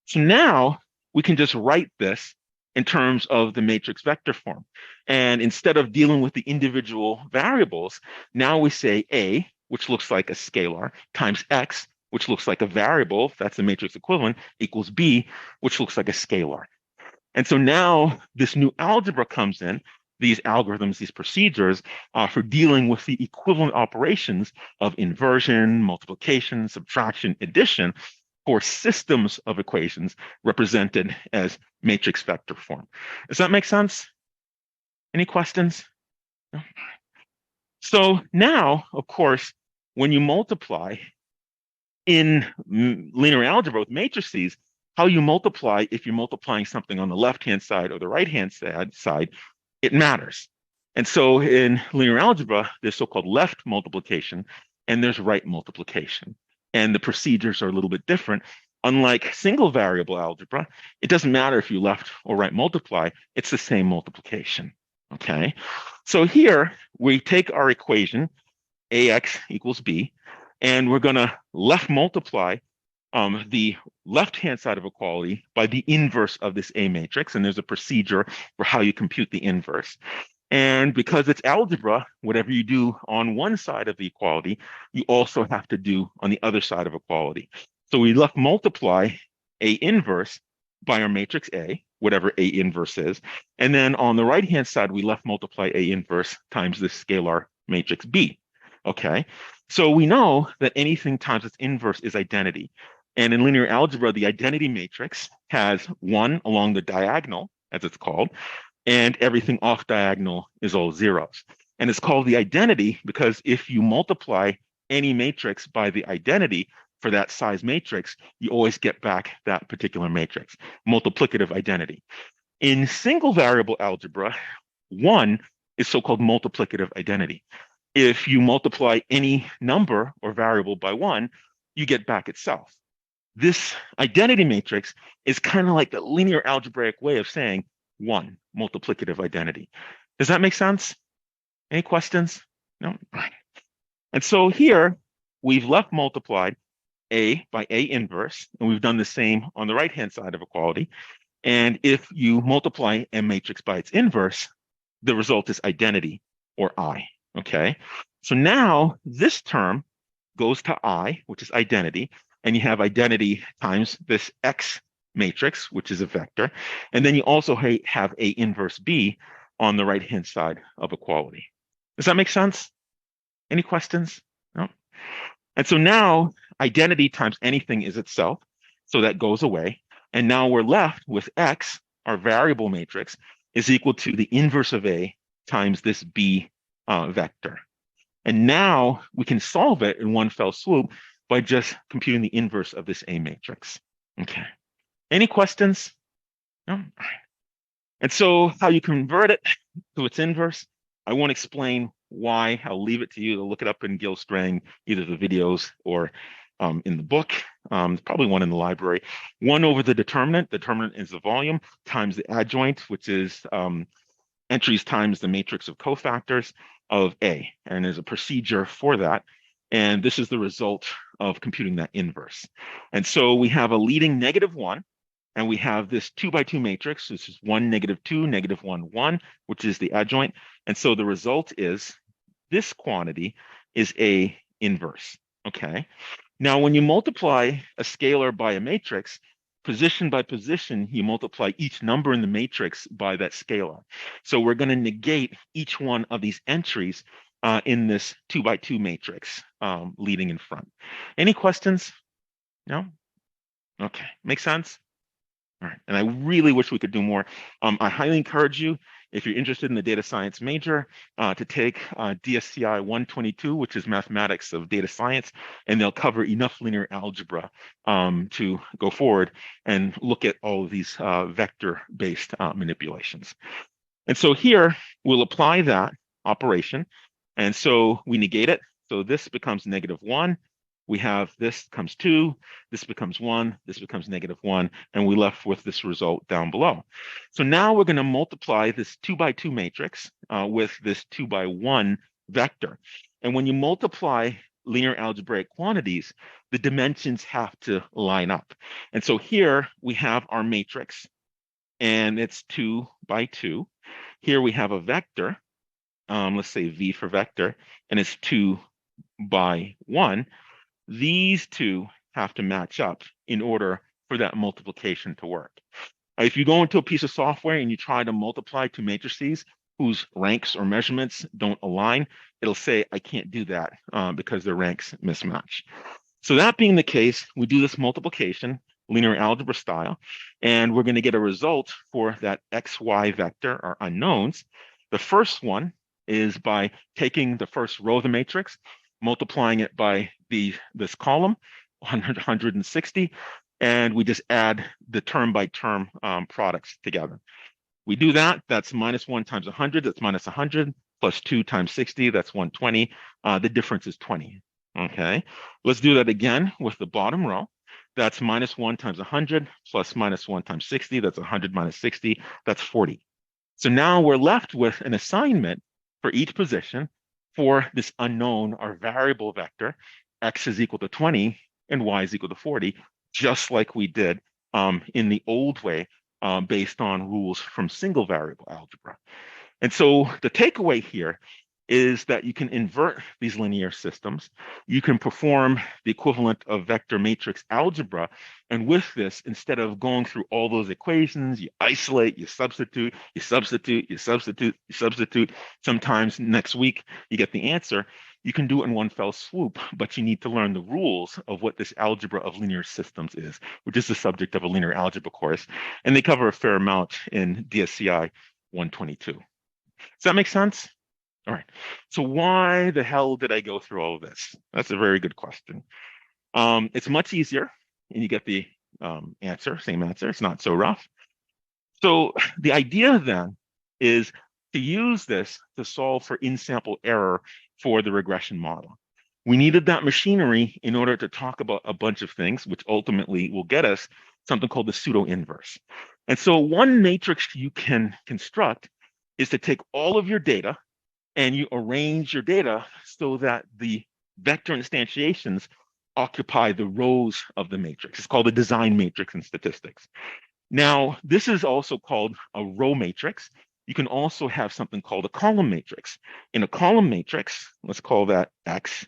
So now we can just write this in terms of the matrix vector form. And instead of dealing with the individual variables, now we say A, which looks like a scalar, times X, which looks like a variable, that's the matrix equivalent, equals B, which looks like a scalar. And so now this new algebra comes in, these algorithms, these procedures for dealing with the equivalent operations of inversion, multiplication, subtraction, addition for systems of equations represented as matrix vector form. Does that make sense? Any questions? No? So now, of course, when you multiply in linear algebra with matrices, how you multiply, if you're multiplying something on the left-hand side or the right-hand side, it matters. And so in linear algebra, there's so-called left multiplication and there's right multiplication. And the procedures are a little bit different. Unlike single variable algebra, it doesn't matter if you left or right multiply, it's the same multiplication. Okay, so here we take our equation, AX equals B, and we're going to left multiply the left-hand side of equality by the inverse of this A matrix, and there's a procedure for how you compute the inverse. And because it's algebra, whatever you do on one side of the equality, you also have to do on the other side of equality. So we left multiply A inverse by our matrix A, whatever A inverse is. And then on the right-hand side, we left multiply A inverse times this scalar matrix B. Okay, so we know that anything times its inverse is identity. And in linear algebra, the identity matrix has 1 along the diagonal, as it's called, and everything off diagonal is all zeros. And it's called the identity because if you multiply any matrix by the identity for that size matrix, you always get back that particular matrix, multiplicative identity. In single variable algebra, 1 is so-called multiplicative identity. If you multiply any number or variable by 1, you get back itself. This identity matrix is kind of like the linear algebraic way of saying 1, multiplicative identity. Does that make sense? Any questions? No? Right. And so here, we've left multiplied A by A inverse, and we've done the same on the right-hand side of equality. And if you multiply M matrix by its inverse, the result is identity, or I. Okay? So now this term goes to I, which is identity, and you have identity times this X matrix, which is a vector. And then you also have A inverse B on the right-hand side of equality. Does that make sense? Any questions? No? And so now identity times anything is itself. So that goes away. And now we're left with X, our variable matrix, is equal to the inverse of A times this B vector. And now we can solve it in one fell swoop by just computing the inverse of this A matrix. Okay. Any questions? No? And so how you convert it to its inverse, I won't explain why. I'll leave it to you to look it up in Gilstrang, either the videos or in the book. There's probably one in the library. 1 over the determinant. Determinant is the volume times the adjoint, which is entries times the matrix of cofactors of A. And there's a procedure for that. And this is the result of computing that inverse. And so we have a leading -1, and we have this 2 by 2 matrix. This is 1, -2, -1, 1, which is the adjoint. And so the result is this quantity is A inverse. Okay. Now, when you multiply a scalar by a matrix, position by position, you multiply each number in the matrix by that scalar. So we're going to negate each one of these entries in this 2 by 2 matrix leading in front. Any questions? No? Okay, makes sense? All right, and I really wish we could do more. I highly encourage you, if you're interested in the data science major, to take DSCI 122, which is mathematics of data science, and they'll cover enough linear algebra to go forward and look at all of these vector-based manipulations. And so here, we'll apply that operation, and so we negate it. So this becomes -1. We have this becomes 2, this becomes 1, this becomes -1, and we left with this result down below. So now we're going to multiply this 2 by 2 matrix with this 2 by 1 vector. And when you multiply linear algebraic quantities, the dimensions have to line up. And so here we have our matrix, and it's 2 by 2. Here we have a vector, let's say V for vector, and it's 2 by 1. These two have to match up in order for that multiplication to work. If you go into a piece of software and you try to multiply two matrices whose ranks or measurements don't align, it'll say, I can't do that because their ranks mismatch. So that being the case, we do this multiplication, linear algebra style, and we're going to get a result for that XY vector, or unknowns. The first one is by taking the first row of the matrix, multiplying it by this column, 100, 160, and we just add the term by term products together. We do that, that's -1 times 100, that's -100, plus 2 times 60, that's 120. The difference is 20, okay? Let's do that again with the bottom row. That's -1 times 100, plus -1 times 60, that's 100 minus 60, that's 40. So now we're left with an assignment for each position for this unknown or variable vector. X is equal to 20 and Y is equal to 40, just like we did in the old way based on rules from single variable algebra. And so the takeaway here is that you can invert these linear systems. You can perform the equivalent of vector matrix algebra. And with this, instead of going through all those equations, you isolate, you substitute, you substitute, you substitute, you substitute. Sometimes next week, you get the answer. You can do it in one fell swoop, but you need to learn the rules of what this algebra of linear systems is, which is the subject of a linear algebra course. And they cover a fair amount in DSCI 122. Does that make sense? All right, so why the hell did I go through all of this? That's a very good question. It's much easier, and you get the answer, same answer. It's not so rough. So the idea then is to use this to solve for in-sample error for the regression model. We needed that machinery in order to talk about a bunch of things, which ultimately will get us something called the pseudo-inverse. And so one matrix you can construct is to take all of your data and you arrange your data so that the vector instantiations occupy the rows of the matrix. It's called a design matrix in statistics. Now, this is also called a row matrix. You can also have something called a column matrix. In a column matrix, let's call that X,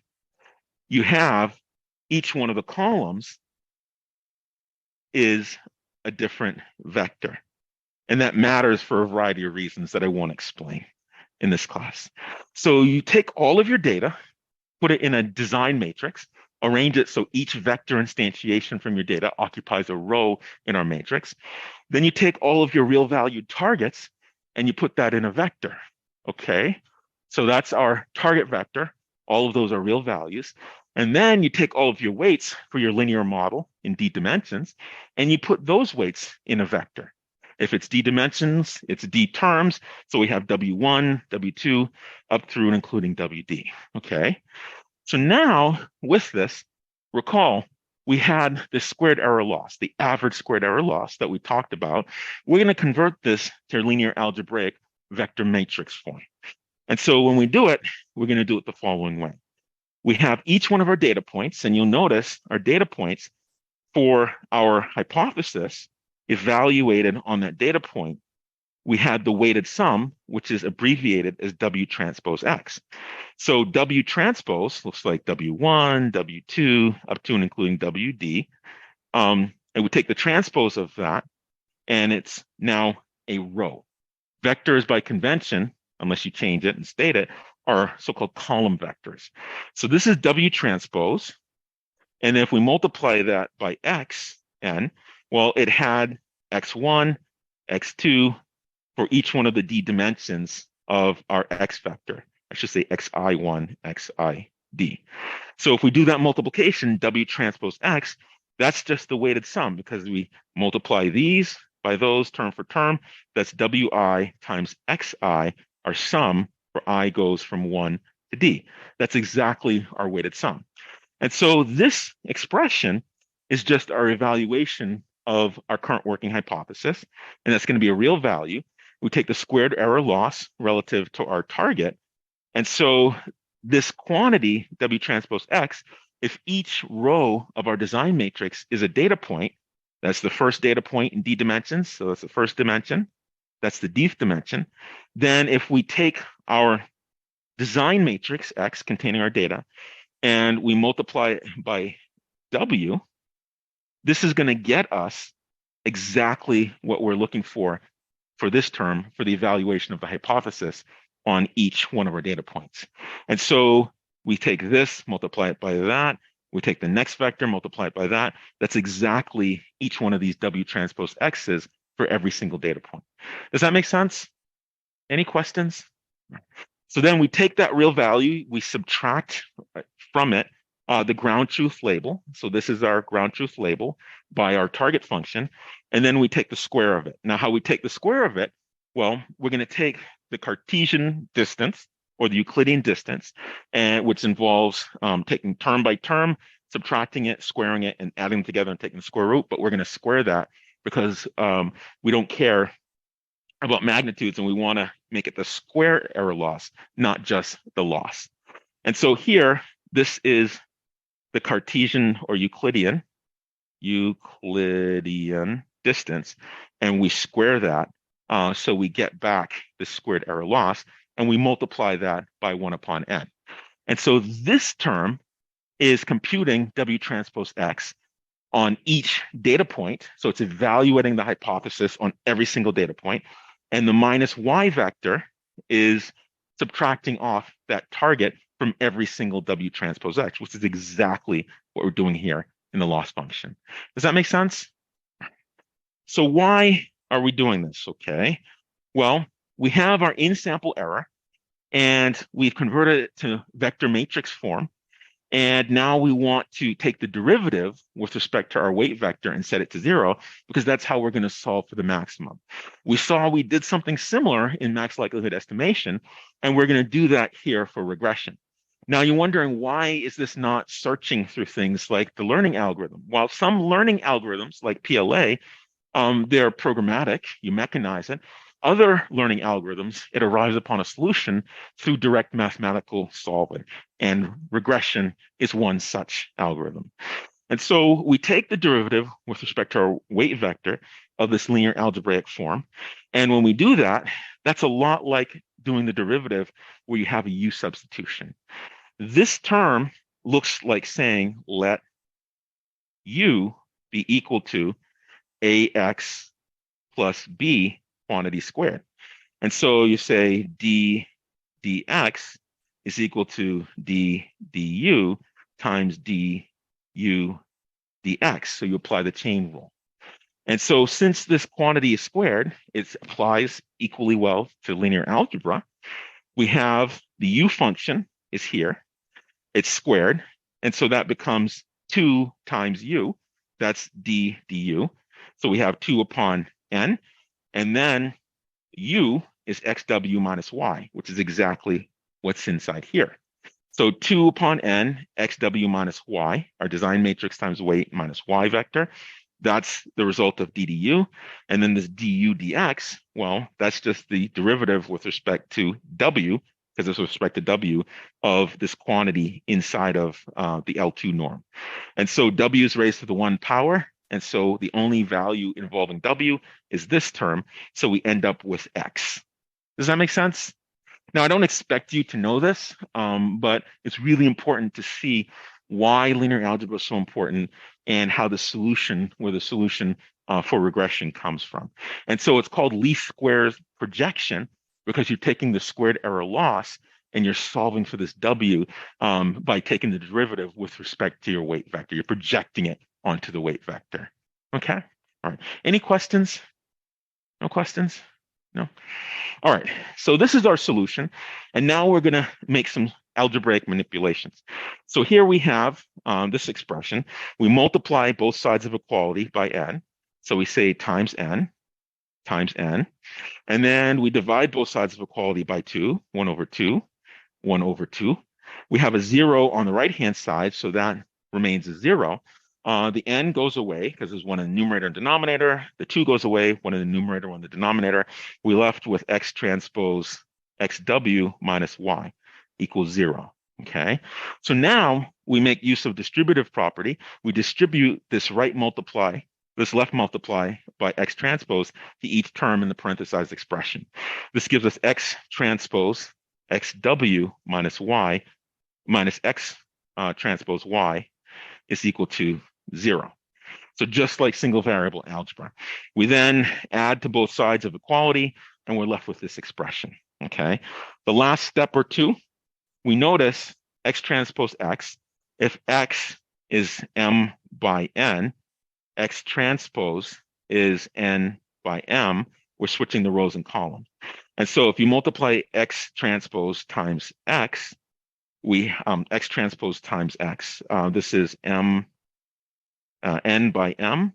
you have each one of the columns is a different vector. And that matters for a variety of reasons that I won't explain in this class. So you take all of your data, put it in a design matrix, arrange it so each vector instantiation from your data occupies a row in our matrix. Then you take all of your real valued targets and you put that in a vector, okay? So that's our target vector. All of those are real values. And then you take all of your weights for your linear model in D dimensions, and you put those weights in a vector. If it's D dimensions, it's D terms. So we have W1, W2, up through and including WD, okay? So now with this, recall, we had this squared error loss, the average squared error loss that we talked about. We're going to convert this to linear algebraic vector matrix form. And so when we do it, we're going to do it the following way. We have each one of our data points, and you'll notice our data points for our hypothesis evaluated on that data point. We had the weighted sum, which is abbreviated as W transpose X. So W transpose looks like W1, W2, up to and including WD. and we take the transpose of that, and it's now a row. Vectors by convention, unless you change it and state it, are so-called column vectors. So this is W transpose. And if we multiply that by xn, well, it had x1, x2 for each one of the d dimensions of our x vector. I should say xi1, xid. So if we do that multiplication, W transpose X, that's just the weighted sum because we multiply these by those term for term. That's Wi times Xi, our sum for I goes from 1 to D. That's exactly our weighted sum. And so this expression is just our evaluation of our current working hypothesis, and that's going to be a real value. We take the squared error loss relative to our target, and so this quantity, W transpose X, if each row of our design matrix is a data point, that's the first data point in D dimensions, so that's the first dimension, that's the Dth dimension, then if we take our design matrix X containing our data, and we multiply it by W, this is going to get us exactly what we're looking for this term for the evaluation of the hypothesis on each one of our data points. And so we take this, multiply it by that. We take the next vector, multiply it by that. That's exactly each one of these W transpose X's for every single data point. Does that make sense? Any questions? So then we take that real value, we subtract from it the ground truth label. So this is our ground truth label by our target function. And then we take the square of it. Now, how we take the square of it? Well, we're going to take the Cartesian distance or the Euclidean distance, and which involves taking term by term, subtracting it, squaring it, and adding them together and taking the square root. But we're going to square that because we don't care about magnitudes and we want to make it the square error loss, not just the loss. And so here, this is the Cartesian or Euclidean distance, and we square that. So we get back the squared error loss, and we multiply that by 1 upon n. And so this term is computing W transpose X on each data point. So it's evaluating the hypothesis on every single data point. And the minus Y vector is subtracting off that target from every single W transpose X, which is exactly what we're doing here in the loss function. Does that make sense? So why are we doing this? Okay. Well, we have our in-sample error, and we've converted it to vector matrix form. And now we want to take the derivative with respect to our weight vector and set it to 0, because that's how we're going to solve for the maximum. We saw we did something similar in max likelihood estimation, and we're going to do that here for regression. Now you're wondering, why is this not searching through things like the learning algorithm? While some learning algorithms like PLA, they're programmatic, you mechanize it. Other learning algorithms, it arrives upon a solution through direct mathematical solving, and regression is one such algorithm. And so we take the derivative with respect to our weight vector of this linear algebraic form. And when we do that, that's a lot like doing the derivative where you have a U substitution. This term looks like saying let U be equal to AX plus B quantity squared. And so you say d dx is equal to d du times du dx. So you apply the chain rule. And so since this quantity is squared, it applies equally well to linear algebra. We have the u function is here. It's squared. And so that becomes 2 times u. That's d du. So we have 2 upon n. And then u is xw minus y, which is exactly what's inside here. So 2 upon n, xw minus y, our design matrix times weight minus y vector. That's the result of d du. And then this du dx, well, that's just the derivative with respect to w, because it's with respect to w, of this quantity inside of the L2 norm. And so w is raised to the 1 power. And so the only value involving w is this term. So we end up with x. Does that make sense? Now, I don't expect you to know this, but it's really important to see why linear algebra is so important, and how the solution, where the solution for regression comes from. And so it's called least squares projection because you're taking the squared error loss and you're solving for this W by taking the derivative with respect to your weight vector. You're projecting it onto the weight vector. Okay? All right. Any questions? No questions? No? All right. So this is our solution. And now we're going to make some algebraic manipulations. So here we have this expression. We multiply both sides of equality by n. So we say times n, and then we divide both sides of equality by 2, 1 over 2, 1 over 2. We have a 0 on the right-hand side, so that remains a 0. The n goes away because there's one in the numerator and denominator. The 2 goes away, one in the numerator, one in the denominator. We're left with x transpose xw minus y equals 0. Okay, so now we make use of distributive property. We distribute this left multiply by x transpose to each term in the parenthesized expression. This gives us x transpose xw minus y minus x transpose y is equal to 0. So just like single variable algebra, we then add to both sides of equality and we're left with this expression. Okay, the last step or two, we notice x transpose x, if x is m by n, x transpose is n by m, we're switching the rows and columns. And so if you multiply x transpose times x, we x transpose times x, this is m n by m,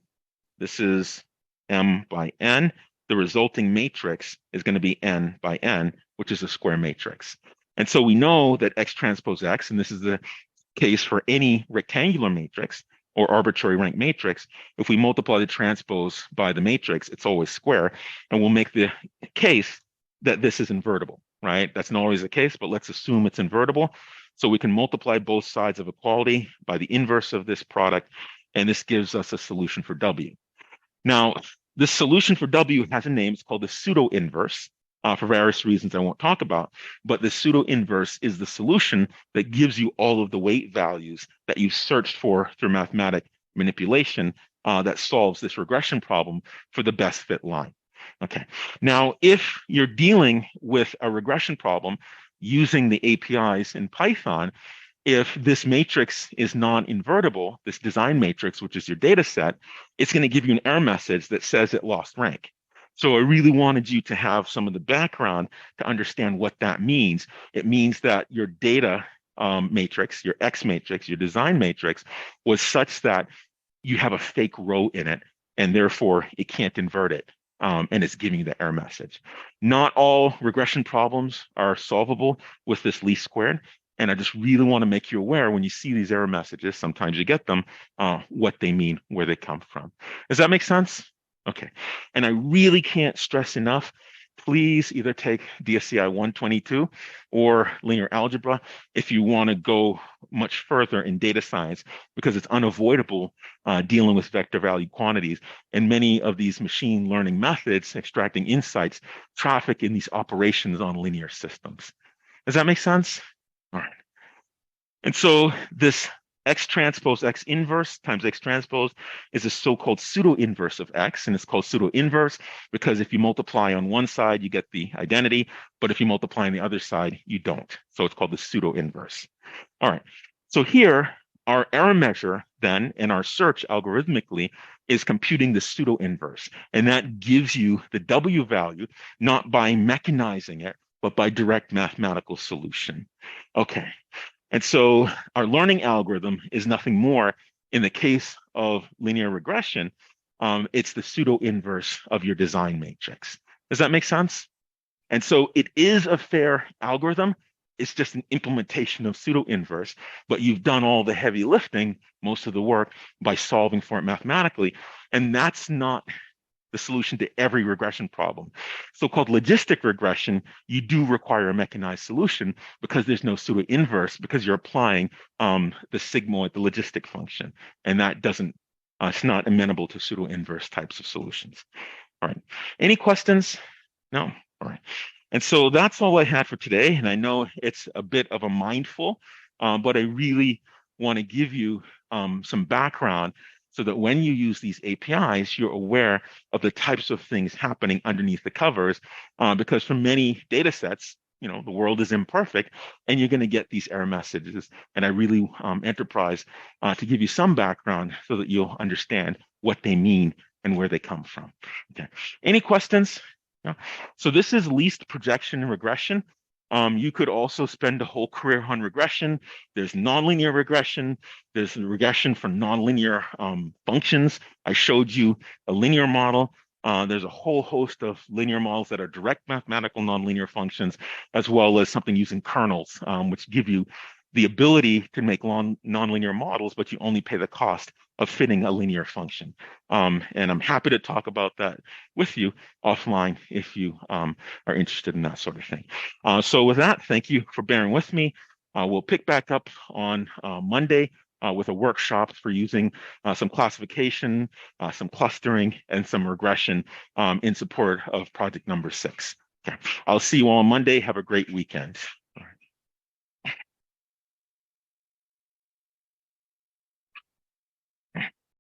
this is m by n. The resulting matrix is going to be n by n, which is a square matrix. And so we know that x transpose x, and this is the case for any rectangular matrix or arbitrary rank matrix, if we multiply the transpose by the matrix, it's always square. And we'll make the case that this is invertible, right? That's not always the case, but let's assume it's invertible. So we can multiply both sides of equality by the inverse of this product, and this gives us a solution for W. Now, this solution for W has a name. It's called the pseudo-inverse. For various reasons I won't talk about, but the pseudo-inverse is the solution that gives you all of the weight values that you've searched for through mathematic manipulation that solves this regression problem for the best fit line. Okay, now if you're dealing with a regression problem using the APIs in Python, if this matrix is non-invertible, this design matrix, which is your data set, it's going to give you an error message that says it lost rank. So I really wanted you to have some of the background to understand what that means. It means that your data matrix, your X matrix, your design matrix was such that you have a fake row in it, and therefore it can't invert it, and it's giving you the error message. Not all regression problems are solvable with this least squared, and I just really want to make you aware when you see these error messages, sometimes you get them, what they mean, where they come from. Does that make sense? Okay, and I really can't stress enough, please either take DSCI 122 or linear algebra if you want to go much further in data science, because it's unavoidable dealing with vector valued quantities. And many of these machine learning methods, extracting insights, traffic in these operations on linear systems. Does that make sense? All right. And so this x transpose x inverse times x transpose is a so-called pseudo-inverse of x, and it's called pseudo-inverse because if you multiply on one side, you get the identity, but if you multiply on the other side, you don't. So it's called the pseudo-inverse. All right, so here, our error measure then, and our search algorithmically, is computing the pseudo-inverse, and that gives you the W value, not by mechanizing it, but by direct mathematical solution. Okay. And so our learning algorithm is nothing more. In the case of linear regression, it's the pseudo-inverse of your design matrix. Does that make sense? And so it is a fair algorithm. It's just an implementation of pseudo-inverse, but you've done all the heavy lifting, most of the work, by solving for it mathematically. And that's not the solution to every regression problem. So-called logistic regression, you do require a mechanized solution because there's no pseudo-inverse, because you're applying the sigmoid, the logistic function, and that doesn't, it's not amenable to pseudo-inverse types of solutions. All right, any questions? No? All right. And so that's all I had for today, and I know it's a bit of a mindful, but I really want to give you some background so that when you use these APIs, you're aware of the types of things happening underneath the covers, because for many data sets, the world is imperfect and you're going to get these error messages. And I really enterprise to give you some background so that you'll understand what they mean and where they come from. Okay. Any questions? No? So this is least projection and regression. You could also spend a whole career on regression. There's nonlinear regression. There's regression for nonlinear functions. I showed you a linear model. There's a whole host of linear models that are direct mathematical nonlinear functions, as well as something using kernels, which give you the ability to make nonlinear models, but you only pay the cost of fitting a linear function. And I'm happy to talk about that with you offline if you are interested in that sort of thing. So with that, thank you for bearing with me. We'll pick back up on Monday with a workshop for using some classification, some clustering, and some regression in support of project number 6. Okay. I'll see you all on Monday. Have a great weekend.